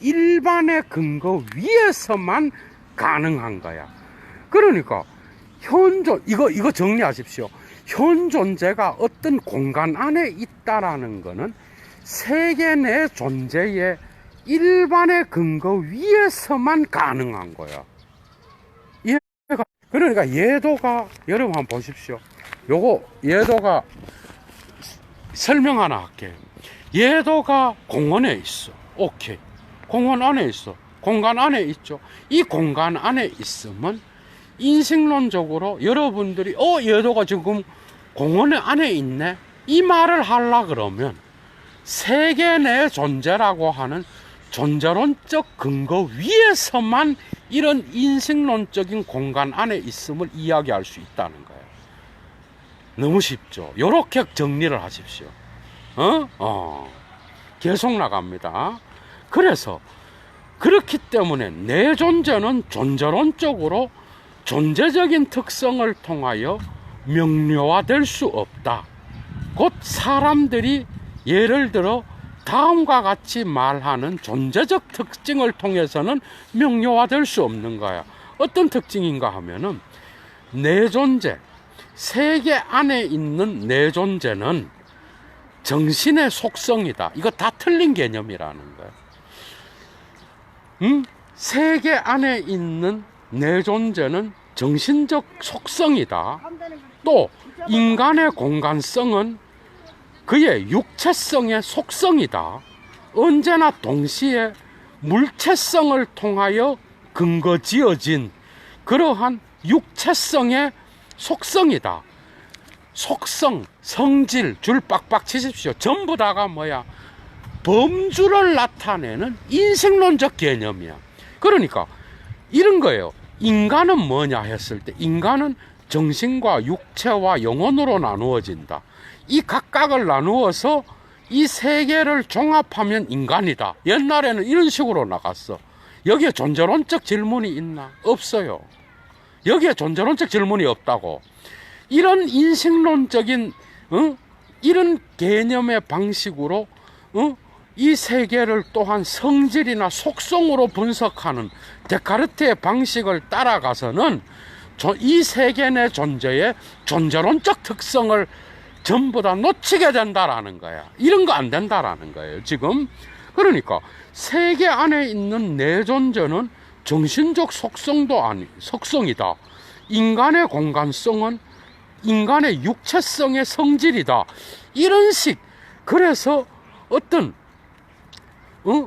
일반의 근거 위에서만 가능한 거야. 그러니까 이거 정리하십시오. 현 존재가 어떤 공간 안에 있다라는 거는 세계 내 존재의 일반의 근거 위에서만 가능한 거야. 그러니까 예도가, 여러분 한번 보십시오. 예도가 설명 하나 할게요. 예도가 공원에 있어. 오케이. 공원 안에 있어. 공간 안에 있죠. 이 공간 안에 있으면 인식론적으로 여러분들이 예도가 지금 공원 안에 있네, 이 말을 하려 그러면 세계 내 존재라고 하는 존재론적 근거 위에서만 이런 인식론적인 공간 안에 있음을 이야기할 수 있다는 거예요. 너무 쉽죠. 요렇게 정리를 하십시오. 계속 나갑니다. 그래서 그렇기 때문에 내 존재는 존재론적으로 존재적인 특성을 통하여 명료화될 수 없다. 곧 사람들이 예를 들어 다음과 같이 말하는 존재적 특징을 통해서는 명료화될 수 없는 거야. 어떤 특징인가 하면은, 내 존재, 세계 안에 있는 내 존재는 정신의 속성이다. 이거 다 틀린 개념이라는 거야. 세계 안에 있는 내 존재는 정신적 속성이다. 또 인간의 공간성은 그의 육체성의 속성이다. 언제나 동시에 물체성을 통하여 근거지어진 그러한 육체성의 속성이다. 속성, 성질, 줄 빡빡 치십시오. 전부 다가 뭐야? 범주를 나타내는 인식론적 개념이야. 그러니까 이런 거예요. 인간은 뭐냐 했을 때, 인간은 정신과 육체와 영혼으로 나누어진다. 이 각각을 나누어서 이 세 개를 종합하면 인간이다. 옛날에는 이런 식으로 나갔어. 여기에 존재론적 질문이 있나? 없어요. 여기에 존재론적 질문이 없다고. 이런 인식론적인 이런 개념의 방식으로 이 세계를 또한 성질이나 속성으로 분석하는 데카르트의 방식을 따라가서는 이 세계 내 존재의 존재론적 특성을 전부 다 놓치게 된다라는 거야. 이런 거 안 된다라는 거예요, 지금. 그러니까 세계 안에 있는 내 존재는 정신적 속성이다. 인간의 공간성은 인간의 육체성의 성질이다. 이런 식. 그래서 어떤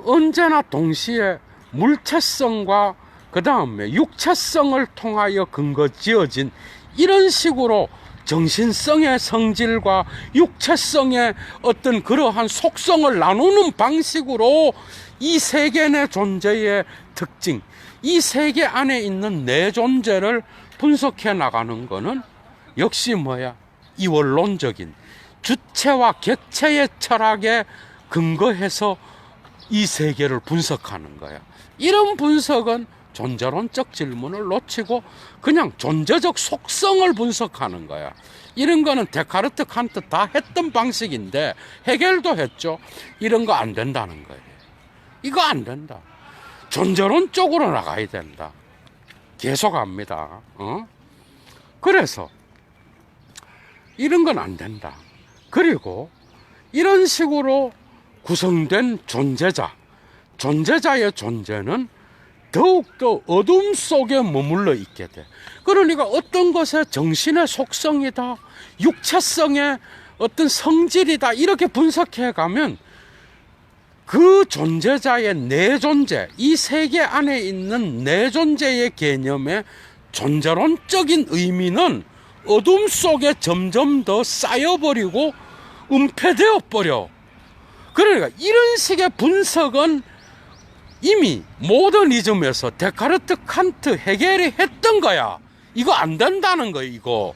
언제나 동시에 물체성과 그 다음에 육체성을 통하여 근거지어진 이런 식으로 정신성의 성질과 육체성의 어떤 그러한 속성을 나누는 방식으로 이 세계 내 존재의 특징, 이 세계 안에 있는 내 존재를 분석해 나가는 거는 역시 뭐야? 이원론적인 주체와 객체의 철학에 근거해서 이 세계를 분석하는 거야. 이런 분석은 존재론적 질문을 놓치고 그냥 존재적 속성을 분석하는 거야. 이런 거는 데카르트, 칸트 다 했던 방식인데 헤겔도 했죠. 이런 거 안 된다는 거예요. 이거 안 된다. 존재론 쪽으로 나가야 된다. 계속합니다. 그래서 이런 건 안 된다. 그리고 이런 식으로 구성된 존재자의 존재는 더욱더 어둠 속에 머물러 있게 돼. 그러니까 어떤 것의 정신의 속성이다, 육체성의 어떤 성질이다, 이렇게 분석해 가면 그 존재자의 내 존재, 이 세계 안에 있는 내 존재의 개념에 존재론적인 의미는 어둠 속에 점점 더 쌓여버리고 은폐되어 버려. 그러니까 이런 식의 분석은 이미 모더니즘에서 데카르트, 칸트, 헤겔이 했던 거야. 이거 안 된다는 거야, 이거.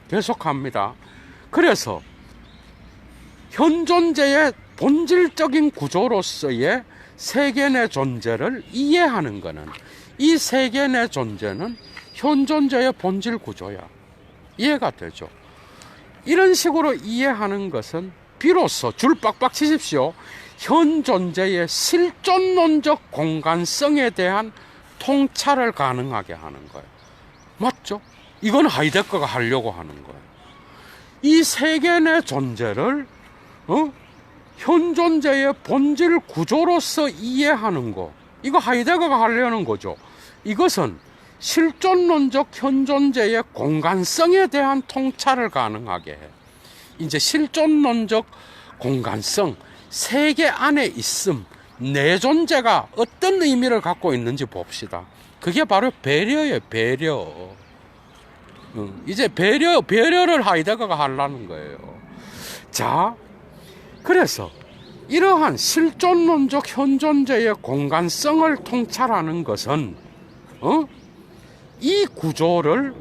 계속합니다. 그래서 현 존재의 본질적인 구조로서의 세계 내 존재를 이해하는 것은, 이 세계 내 존재는 현 존재의 본질 구조야. 이해가 되죠? 이런 식으로 이해하는 것은 비로소 줄 빡빡 치십시오. 현 존재의 실존론적 공간성에 대한 통찰을 가능하게 하는 거예요. 맞죠? 이건 하이데거가 하려고 하는 거예요. 이 세계 내 존재를 현 존재의 본질 구조로서 이해하는 거, 이거 하이데거가 하려는 거죠. 이것은 실존론적 현 존재의 공간성에 대한 통찰을 가능하게 해. 이제 실존론적 공간성, 세계 안에 있음, 내 존재가 어떤 의미를 갖고 있는지 봅시다. 그게 바로 배려예요, 배려. 이제 배려를 하이데거가 하려는 거예요. 자, 그래서 이러한 실존론적 현 존재의 공간성을 통찰하는 것은 이 구조를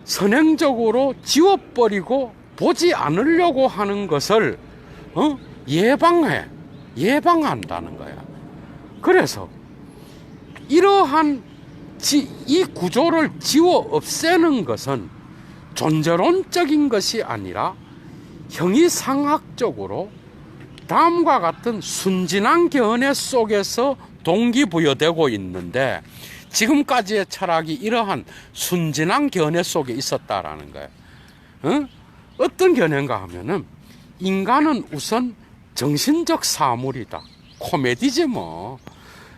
선행적으로 지워버리고 보지 않으려고 하는 것을 예방한다는 거야. 그래서 이러한 이 구조를 지워 없애는 것은 존재론적인 것이 아니라 형이상학적으로 다음과 같은 순진한 견해 속에서 동기부여되고 있는데, 지금까지의 철학이 이러한 순진한 견해 속에 있었다라는 거예요. 어떤 견해인가 하면은, 인간은 우선 정신적 사물이다. 코미디지 뭐.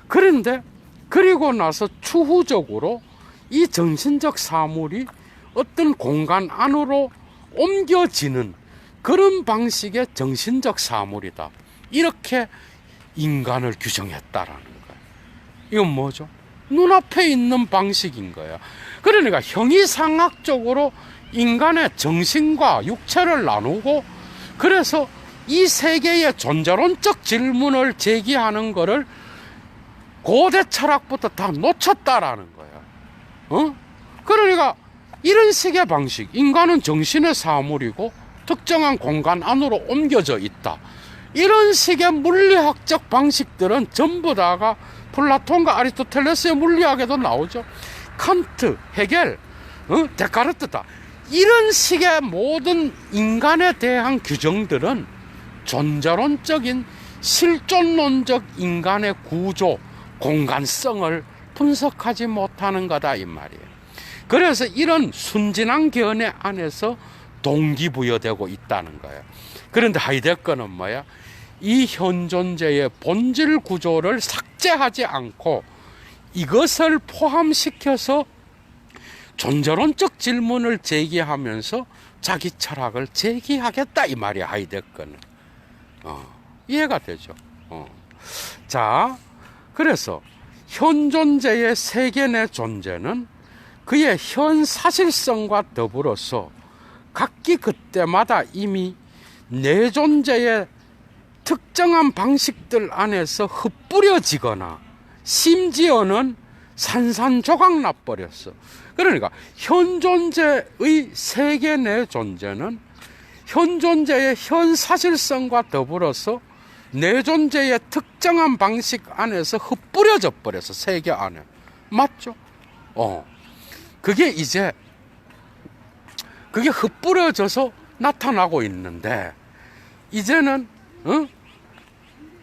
그런데 그리고 나서 추후적으로 이 정신적 사물이 어떤 공간 안으로 옮겨지는 그런 방식의 정신적 사물이다. 이렇게 인간을 규정했다라는 거예요. 이건 뭐죠? 눈앞에 있는 방식인 거야. 그러니까 형이상학적으로 인간의 정신과 육체를 나누고, 그래서 이 세계의 존재론적 질문을 제기하는 것을 고대 철학부터 다 놓쳤다라는 거야. 그러니까 이런 식의 방식, 인간은 정신의 사물이고 특정한 공간 안으로 옮겨져 있다. 이런 식의 물리학적 방식들은 전부 다가 플라톤과 아리스토텔레스의 물리학에도 나오죠. 칸트, 헤겔, 데카르트다. 이런 식의 모든 인간에 대한 규정들은 존재론적인 실존론적 인간의 구조, 공간성을 분석하지 못하는 거다 이 말이에요. 그래서 이런 순진한 견해 안에서 동기부여되고 있다는 거예요. 그런데 하이데거는 뭐야? 이 현 존재의 본질 구조를 삭제하지 않고 이것을 포함시켜서 존재론적 질문을 제기하면서 자기 철학을 제기하겠다 이 말이야, 하이데거는. 이해가 되죠? 자, 그래서 현 존재의 세계 내 존재는 그의 현 사실성과 더불어서 각기 그때마다 이미 내 존재의 특정한 방식들 안에서 흩뿌려지거나 심지어는 산산조각 나버렸어. 그러니까 현 존재의 세계 내 존재는 현 존재의 현 사실성과 더불어서 내 존재의 특정한 방식 안에서 흩뿌려져 버렸어, 세계 안에. 맞죠? 그게 이제 그게 흩뿌려져서 나타나고 있는데, 이제는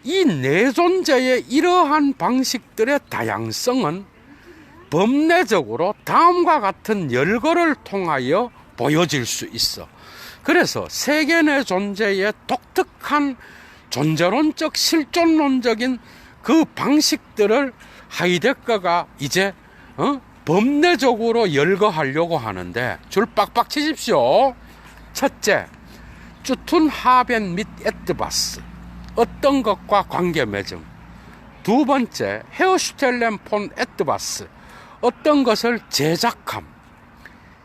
이 내 존재의 이러한 방식들의 다양성은 법내적으로 다음과 같은 열거를 통하여 보여질 수 있어. 그래서 세계 내 존재의 독특한 존재론적 실존론적인 그 방식들을 하이데거가 이제 법내적으로 열거하려고 하는데, 줄 빡빡 치십시오. 첫째, 쭈툰 하벤 및 에뜨바스, 어떤 것과 관계 맺음. 두 번째, 헤어슈텔렌 폰 에트바스, 어떤 것을 제작함.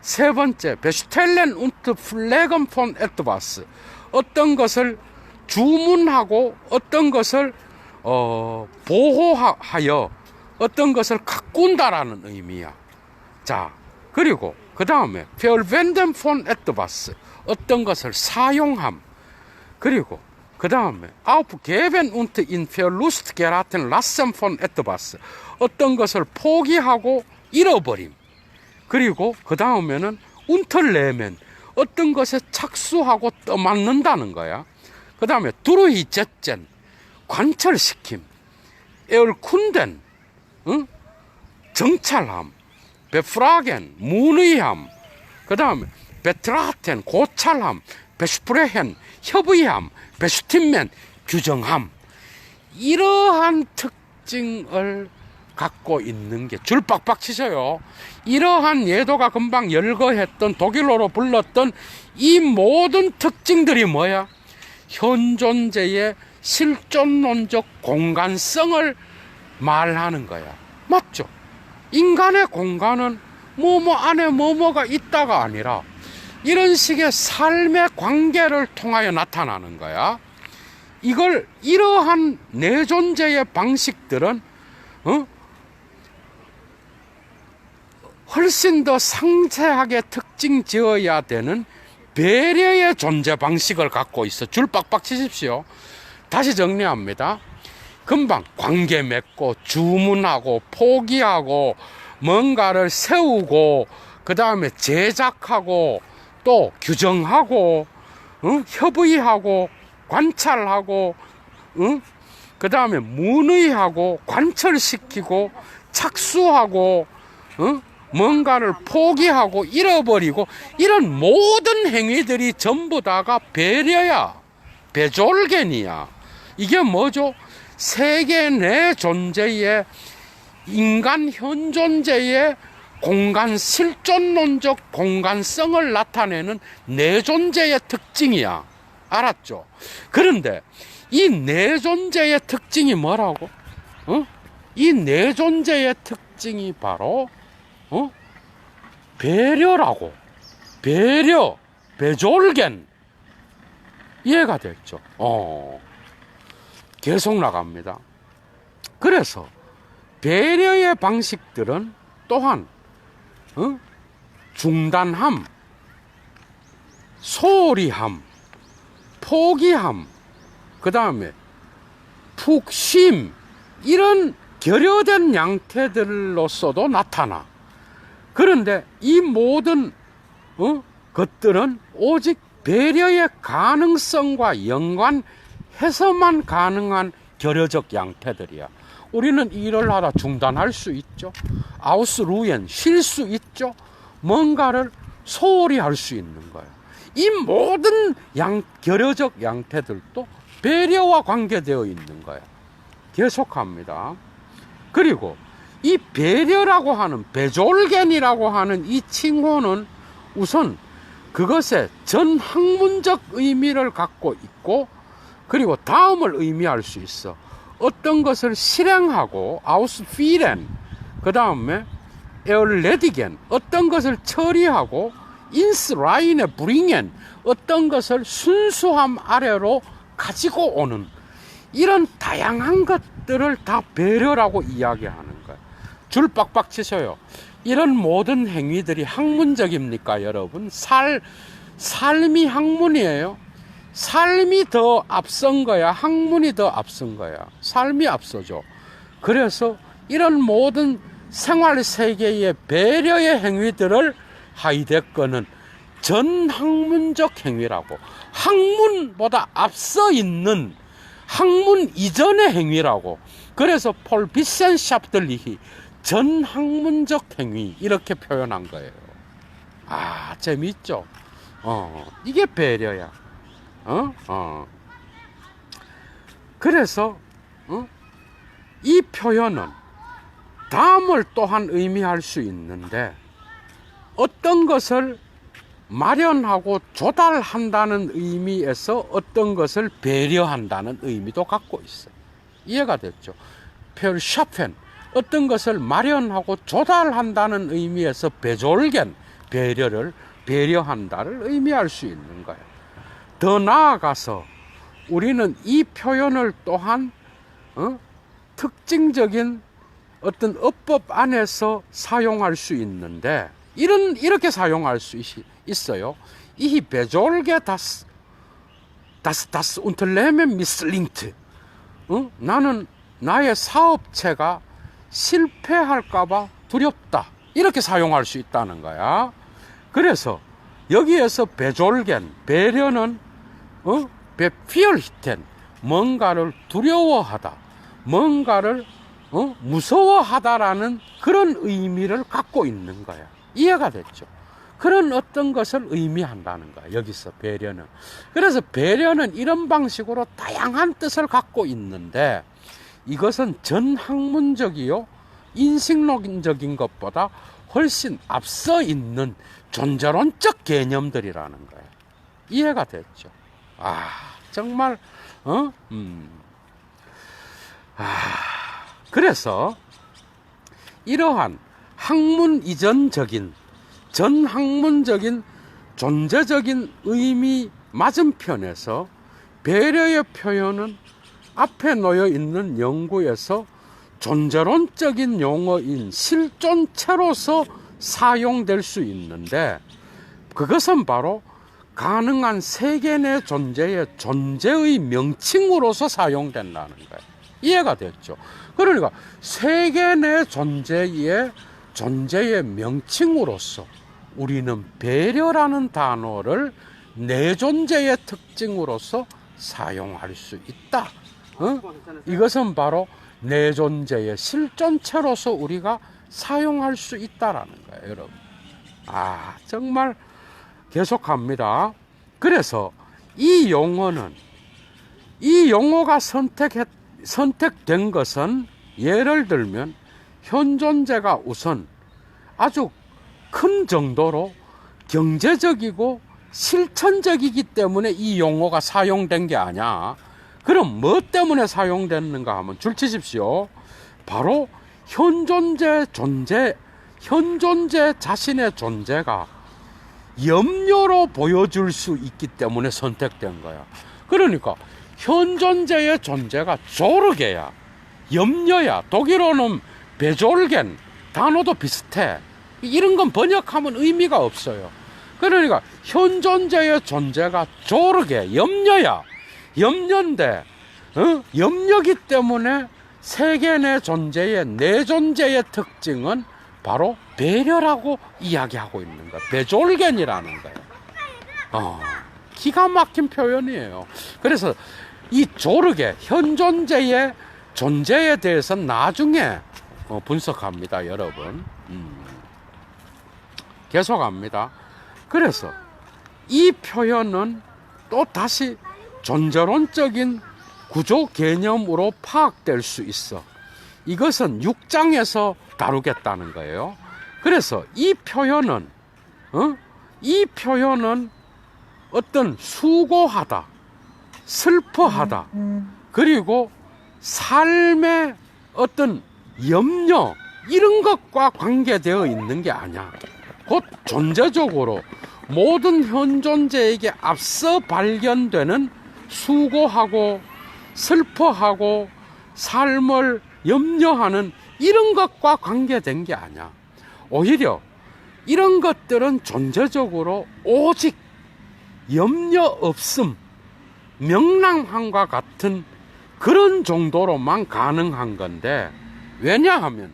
세 번째, 베슈텔렌 운트 플레건 폰 에트바스, 어떤 것을 주문하고 어떤 것을 보호하여 어떤 것을 가꾼다라는 의미야. 자, 그리고 그 다음에 펠벤덴 폰 에트바스, 어떤 것을 사용함. 그리고 그 다음에 aufgeben und in Verlust geraten lassen von etwas, 어떤 것을 포기하고 잃어버림. 그리고 그 다음에는 unternehmen, 어떤 것에 착수하고 떠맡는다는 거야. 그 다음에 durchsetzen, 관철시킴. erkunden, 응? 정찰함. befragen, 문의함. 그 다음에 betrachten, 고찰함. besprechen, 협의함. bestimmen, 규정함. 이러한 특징을 갖고 있는 게, 줄 빡빡 치셔요. 이러한 예도가 금방 열거했던, 독일어로 불렀던 이 모든 특징들이 뭐야? 현존제의 실존론적 공간성을 말하는 거야. 맞죠? 인간의 공간은 뭐뭐 안에 뭐뭐가 있다가 아니라 이런 식의 삶의 관계를 통하여 나타나는 거야. 이러한 내존재의 방식들은 훨씬 더 상세하게 특징 지어야 되는 배려의 존재 방식을 갖고 있어. 줄 빡빡 치십시오. 다시 정리합니다. 금방 관계 맺고 주문하고 포기하고 뭔가를 세우고 그 다음에 제작하고 또 규정하고 협의하고 관찰하고 그 다음에 문의하고 관철시키고 착수하고 뭔가를 포기하고 잃어버리고, 이런 모든 행위들이 전부 다가 배려야. 배졸겐이야. 이게 뭐죠? 세계 내 존재의 인간 현존재의 공간 실존론적 공간성을 나타내는 내존재의 특징이야. 알았죠? 그런데 이 내존재의 특징이 뭐라고? 이 내존재의 특징이 바로 배려라고. 배려, 배졸겐. 이해가 됐죠? 계속 나갑니다. 그래서 배려의 방식들은 또한 중단함, 소홀히함, 포기함, 그 다음에 푹쉼, 이런 결여된 양태들로서도 나타나. 그런데 이 모든 것들은 오직 배려의 가능성과 연관해서만 가능한 결여적 양태들이야. 우리는 일을 하다 중단할 수 있죠. 아우스루엔, 쉴 수 있죠. 뭔가를 소홀히 할 수 있는 거예요. 이 모든 결여적 양태들도 배려와 관계되어 있는 거예요. 계속합니다. 그리고 이 배려라고 하는, 배졸겐이라고 하는 이 칭호는 우선 그것의 전 학문적 의미를 갖고 있고, 그리고 다음을 의미할 수 있어. 어떤 것을 실행하고, 아우스피렌, 그 다음에 에얼레디겐, 어떤 것을 처리하고, 인스라인에 브링엔, 어떤 것을 순수함 아래로 가지고 오는, 이런 다양한 것들을 다 배려라고 이야기하는 거예요. 줄 빡빡 치셔요. 이런 모든 행위들이 학문적입니까, 여러분? 삶이 학문이에요. 삶이 더 앞선 거야, 학문이 더 앞선 거야? 삶이 앞서죠. 그래서 이런 모든 생활 세계의 배려의 행위들을 하이데거는 전학문적 행위라고, 학문보다 앞서 있는 학문 이전의 행위라고. 그래서 폴 비센샤프들리히 전학문적 행위, 이렇게 표현한 거예요. 아, 재밌죠? 이게 배려야. 그래서 이 표현은 다음을 또한 의미할 수 있는데, 어떤 것을 마련하고 조달한다는 의미에서 어떤 것을 배려한다는 의미도 갖고 있어요. 이해가 됐죠? 펼샤펜, 어떤 것을 마련하고 조달한다는 의미에서 베졸겐, 배려를 배려한다를 의미할 수 있는 거예요. 더 나아가서 우리는 이 표현을 또한 특징적인 어떤 어법 안에서 사용할 수 있는데 이렇게 사용할 수 있어요. 이 베졸게 다스 Unternehmen misslingt. 나는 나의 사업체가 실패할까봐 두렵다. 이렇게 사용할 수 있다는 거야. 그래서 여기에서 베졸겐, 배려는 베피얼히텐, 뭔가를 두려워하다, 뭔가를 무서워하다라는 그런 의미를 갖고 있는 거야. 이해가 됐죠? 그런 어떤 것을 의미한다는 거야, 여기서 배려는. 그래서 배려는 이런 방식으로 다양한 뜻을 갖고 있는데 이것은 전학문적이요 인식론적인 것보다 훨씬 앞서 있는 존재론적 개념들이라는 거예요. 이해가 됐죠? 정말 그래서 이러한 학문 이전적인 전학문적인 존재적인 의미 맞은편에서 배려의 표현은 앞에 놓여 있는 연구에서 존재론적인 용어인 실존체로서 사용될 수 있는데 그것은 바로 가능한 세계 내 존재의 존재의 명칭으로서 사용된다는 거예요. 이해가 됐죠? 그러니까 세계 내 존재의 명칭으로서 우리는 배려라는 단어를 내 존재의 특징으로서 사용할 수 있다. 이것은 바로 내 존재의 실존체로서 우리가 사용할 수 있다라는 거예요, 여러분. 정말 계속합니다. 그래서 이 용어가 선택된 것은 예를 들면 현존재가 우선 아주 큰 정도로 경제적이고 실천적이기 때문에 이 용어가 사용된 게 아니야. 그럼 뭐 때문에 사용됐는가 하면 줄치십시오. 바로 현존재 자신의 존재가 염려로 보여줄 수 있기 때문에 선택된 거야. 그러니까 현존재의 존재가 조르게야, 염려야. 독일어는 베졸겐, 단어도 비슷해. 이런 건 번역하면 의미가 없어요. 그러니까 현존재의 존재가 조르게, 염려야. 염려인데 염려기 때문에 세계 내 존재의 내 존재의 특징은 바로 배려라고 이야기하고 있는 거예요. 베졸겐이라는 거예요. 기가 막힌 표현이에요. 그래서 이 조르게 현존재의 존재에 대해서는 나중에 분석합니다, 여러분. 계속합니다. 그래서 이 표현은 또 다시 존재론적인 구조 개념으로 파악될 수 있어. 이것은 6장에서 다루겠다는 거예요. 그래서 이 표현은 어떤 수고하다, 슬퍼하다, 그리고 삶의 어떤 염려, 이런 것과 관계되어 있는 게 아니야. 곧 존재적으로 모든 현존재에게 앞서 발견되는 수고하고 슬퍼하고 삶을 염려하는 이런 것과 관계된 게 아니야. 오히려 이런 것들은 존재적으로 오직 염려 없음, 명랑함과 같은 그런 정도로만 가능한 건데, 왜냐하면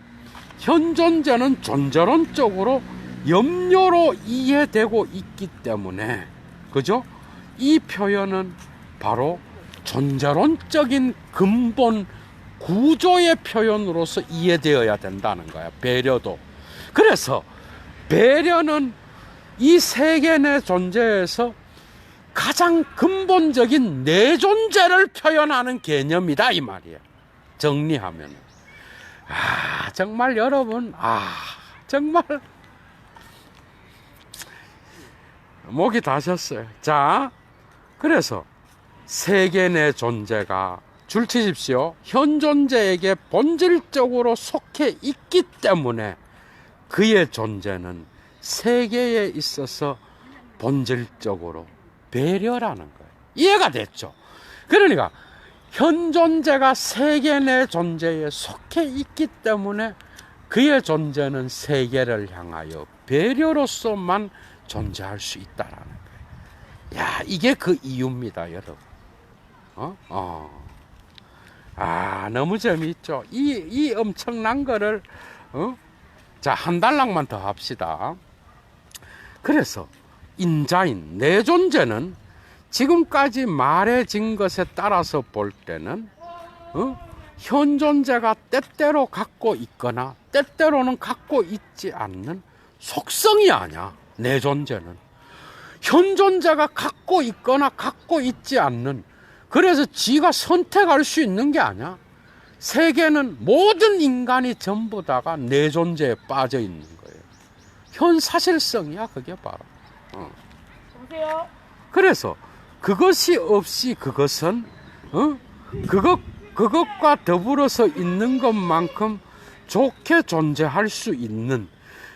현존재는 존재론적으로 염려로 이해되고 있기 때문에, 그죠? 이 표현은 바로 존재론적인 근본 구조의 표현으로서 이해되어야 된다는 거야, 배려도. 그래서 배려는 이 세계 내 존재에서 가장 근본적인 내 존재를 표현하는 개념이다, 이 말이야. 정리하면. 정말 여러분, 정말 목이 다셨어요. 자, 그래서 세계 내 존재가 줄 치십시오. 현 존재에게 본질적으로 속해 있기 때문에 그의 존재는 세계에 있어서 본질적으로 배려라는 거예요. 이해가 됐죠? 그러니까 현 존재가 세계 내 존재에 속해 있기 때문에 그의 존재는 세계를 향하여 배려로서만 존재할 수 있다라는 거예요. 야, 이게 그 이유입니다, 여러분. 너무 재미있죠? 이 엄청난 거를, 자, 한 달락만 더 합시다. 그래서, 인자인, 내 존재는 지금까지 말해진 것에 따라서 볼 때는, 현 존재가 때때로 갖고 있거나, 때때로는 갖고 있지 않는 속성이 아니야, 내 존재는. 현 존재가 갖고 있거나 갖고 있지 않는, 그래서 지가 선택할 수 있는 게 아니야. 세계는 모든 인간이 전부 다가 내 존재에 빠져 있는 거예요. 현 사실성이야, 그게 바로. 보세요. 그래서 그것이 없이 그것은 그것과 더불어서 있는 것만큼 좋게 존재할 수 있는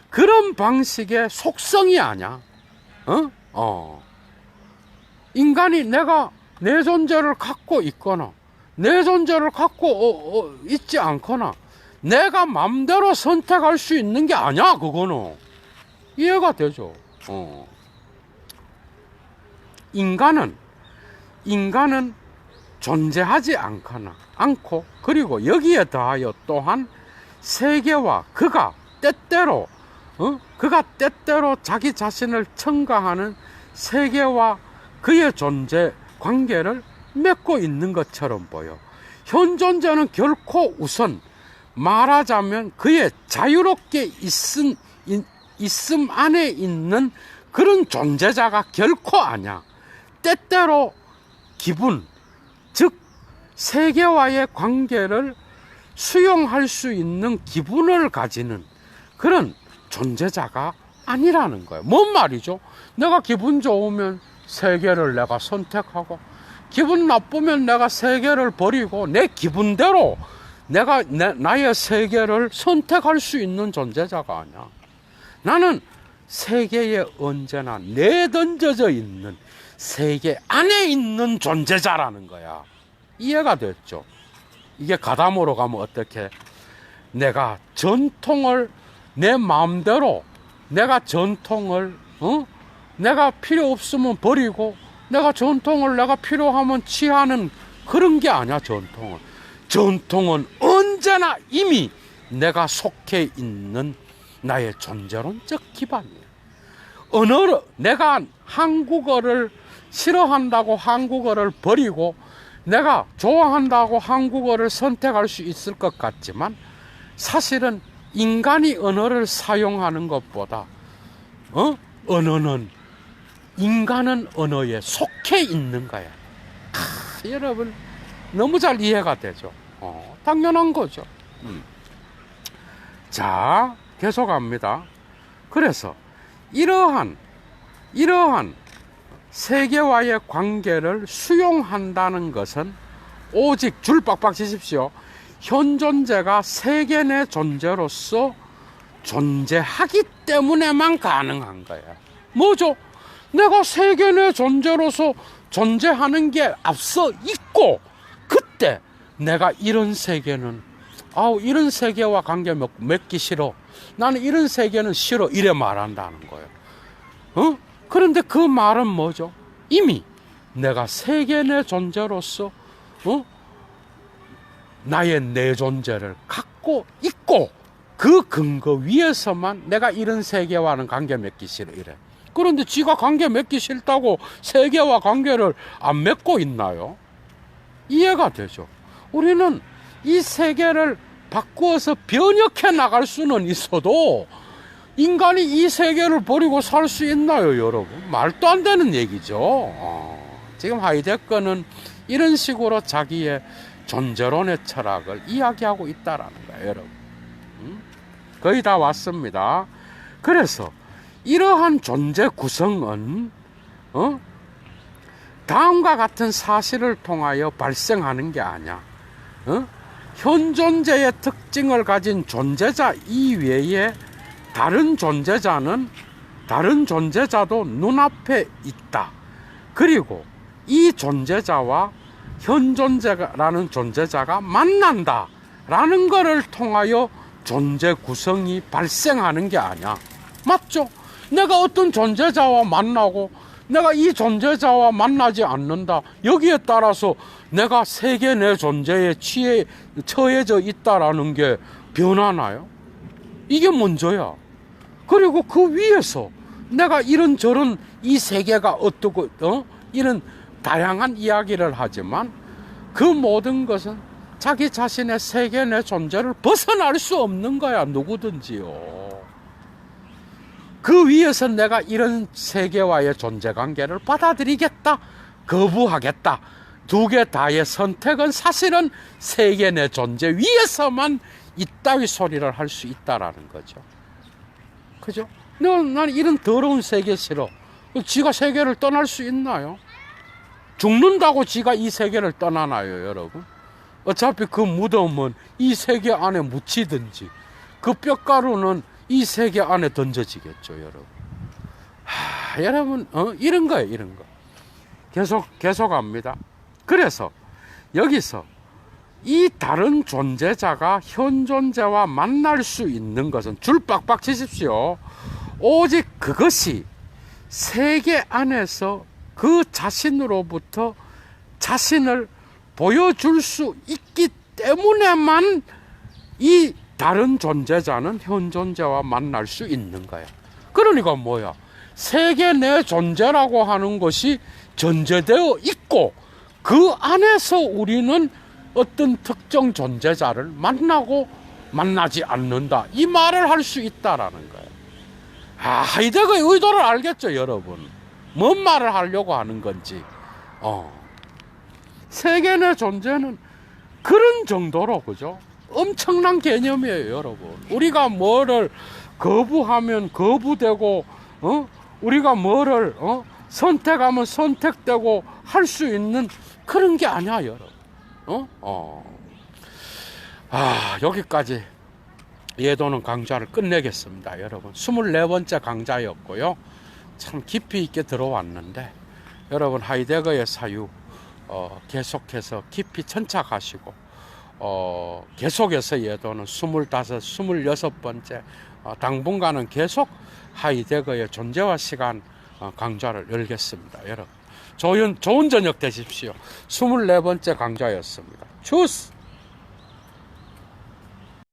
그런 방식의 속성이 아니야. 인간이 내가 내 존재를 갖고 있거나 내 존재를 갖고 있지 않거나 내가 맘대로 선택할 수 있는 게 아니야, 그거는. 이해가 되죠? 인간은 존재하지 않고 그리고 여기에 더하여 또한 세계와 그가 때때로 자기 자신을 첨가하는 세계와 그의 존재 관계를 맺고 있는 것처럼 보여. 현 존재는 결코 우선 말하자면 그의 자유롭게 있음 안에 있는 그런 존재자가 결코 아니야. 때때로 기분, 즉 세계와의 관계를 수용할 수 있는 기분을 가지는 그런 존재자가 아니라는 거예요. 뭔 말이죠? 내가 기분 좋으면 세계를 내가 선택하고 기분 나쁘면 내가 세계를 버리고 내 기분대로 내가 나의 세계를 선택할 수 있는 존재자가 아니야. 나는 세계에 언제나 내던져져 있는 세계 안에 있는 존재자라는 거야. 이해가 됐죠? 이게 가담으로 가면 어떻게? 내가 전통을 내 마음대로 내가 전통을 내가 필요 없으면 버리고 내가 전통을 내가 필요하면 취하는 그런 게 아니야. 전통은 언제나 이미 내가 속해 있는 나의 존재론적 기반이에요. 언어를 내가 한국어를 싫어한다고 한국어를 버리고 내가 좋아한다고 한국어를 선택할 수 있을 것 같지만 사실은 인간이 언어를 사용하는 것보다 인간은 언어에 속해 있는 거야. 여러분 너무 잘 이해가 되죠? 당연한 거죠. 자, 계속합니다. 그래서 이러한 세계와의 관계를 수용한다는 것은 오직 줄 빡빡 치십시오. 현 존재가 세계 내 존재로서 존재하기 때문에만 가능한 거야. 뭐죠? 내가 세계 내 존재로서 존재하는 게 앞서 있고 그때 내가 이런 세계는 이런 세계와 관계 맺기 싫어. 나는 이런 세계는 싫어. 이래 말한다는 거예요. 그런데 그 말은 뭐죠? 이미 내가 세계 내 존재로서 나의 내 존재를 갖고 있고 그 근거 위에서만 내가 이런 세계와는 관계 맺기 싫어 이래. 그런데 지가 관계 맺기 싫다고 세계와 관계를 안 맺고 있나요? 이해가 되죠? 우리는 이 세계를 바꾸어서 변혁해 나갈 수는 있어도 인간이 이 세계를 버리고 살 수 있나요, 여러분? 말도 안 되는 얘기죠. 지금 하이데거는 이런 식으로 자기의 존재론의 철학을 이야기하고 있다라는 거예요, 여러분. 거의 다 왔습니다. 그래서 이러한 존재 구성은 다음과 같은 사실을 통하여 발생하는 게 아니야. 현 존재의 특징을 가진 존재자 이외에 다른 존재자도 눈앞에 있다. 그리고 이 존재자와 현 존재라는 존재자가 만난다 라는 것을 통하여 존재 구성이 발생하는 게 아니야. 맞죠? 내가 어떤 존재자와 만나고 내가 이 존재자와 만나지 않는다. 여기에 따라서 내가 세계 내 존재에 처해져 있다라는 게 변하나요? 이게 먼저야. 그리고 그 위에서 내가 이런저런 이 세계가 어떻고 이런 다양한 이야기를 하지만 그 모든 것은 자기 자신의 세계 내 존재를 벗어날 수 없는 거야. 누구든지요. 그 위에서 내가 이런 세계와의 존재관계를 받아들이겠다, 거부하겠다, 두 개 다의 선택은 사실은 세계 내 존재 위에서만 이따위 소리를 할 수 있다라는 거죠. 그죠? 난 이런 더러운 세계 싫어. 지가 세계를 떠날 수 있나요? 죽는다고 지가 이 세계를 떠나나요, 여러분? 어차피 그 무덤은 이 세계 안에 묻히든지 그 뼈가루는 이 세계 안에 던져지겠죠, 여러분. 여러분, 이런 거예요, 이런 거. 계속 합니다. 그래서 여기서 이 다른 존재자가 현 존재와 만날 수 있는 것은 줄 빡빡 치십시오. 오직 그것이 세계 안에서 그 자신으로부터 자신을 보여줄 수 있기 때문에만 이 다른 존재자는 현 존재와 만날 수 있는 거야. 그러니까 뭐야? 세계 내 존재라고 하는 것이 전제되어 있고 그 안에서 우리는 어떤 특정 존재자를 만나고 만나지 않는다. 이 말을 할 수 있다라는 거예요. 하이데거의 의도를 알겠죠, 여러분? 뭔 말을 하려고 하는 건지. 세계 내 존재는 그런 정도로, 그죠? 엄청난 개념이에요, 여러분. 우리가 뭐를 거부하면 거부되고, 우리가 뭐를 선택하면 선택되고 할 수 있는 그런 게 아니야, 여러분. 여기까지 예도는 강좌를 끝내겠습니다, 여러분. 24번째 강좌였고요. 참 깊이 있게 들어왔는데, 여러분 하이데거의 사유 계속해서 깊이 천착하시고, 계속해서 예도는 25, 26번째 당분간은 계속 하이데거의 존재와 시간 강좌를 열겠습니다, 여러분. 좋은 저녁 되십시오. 24번째 강좌였습니다. 추스!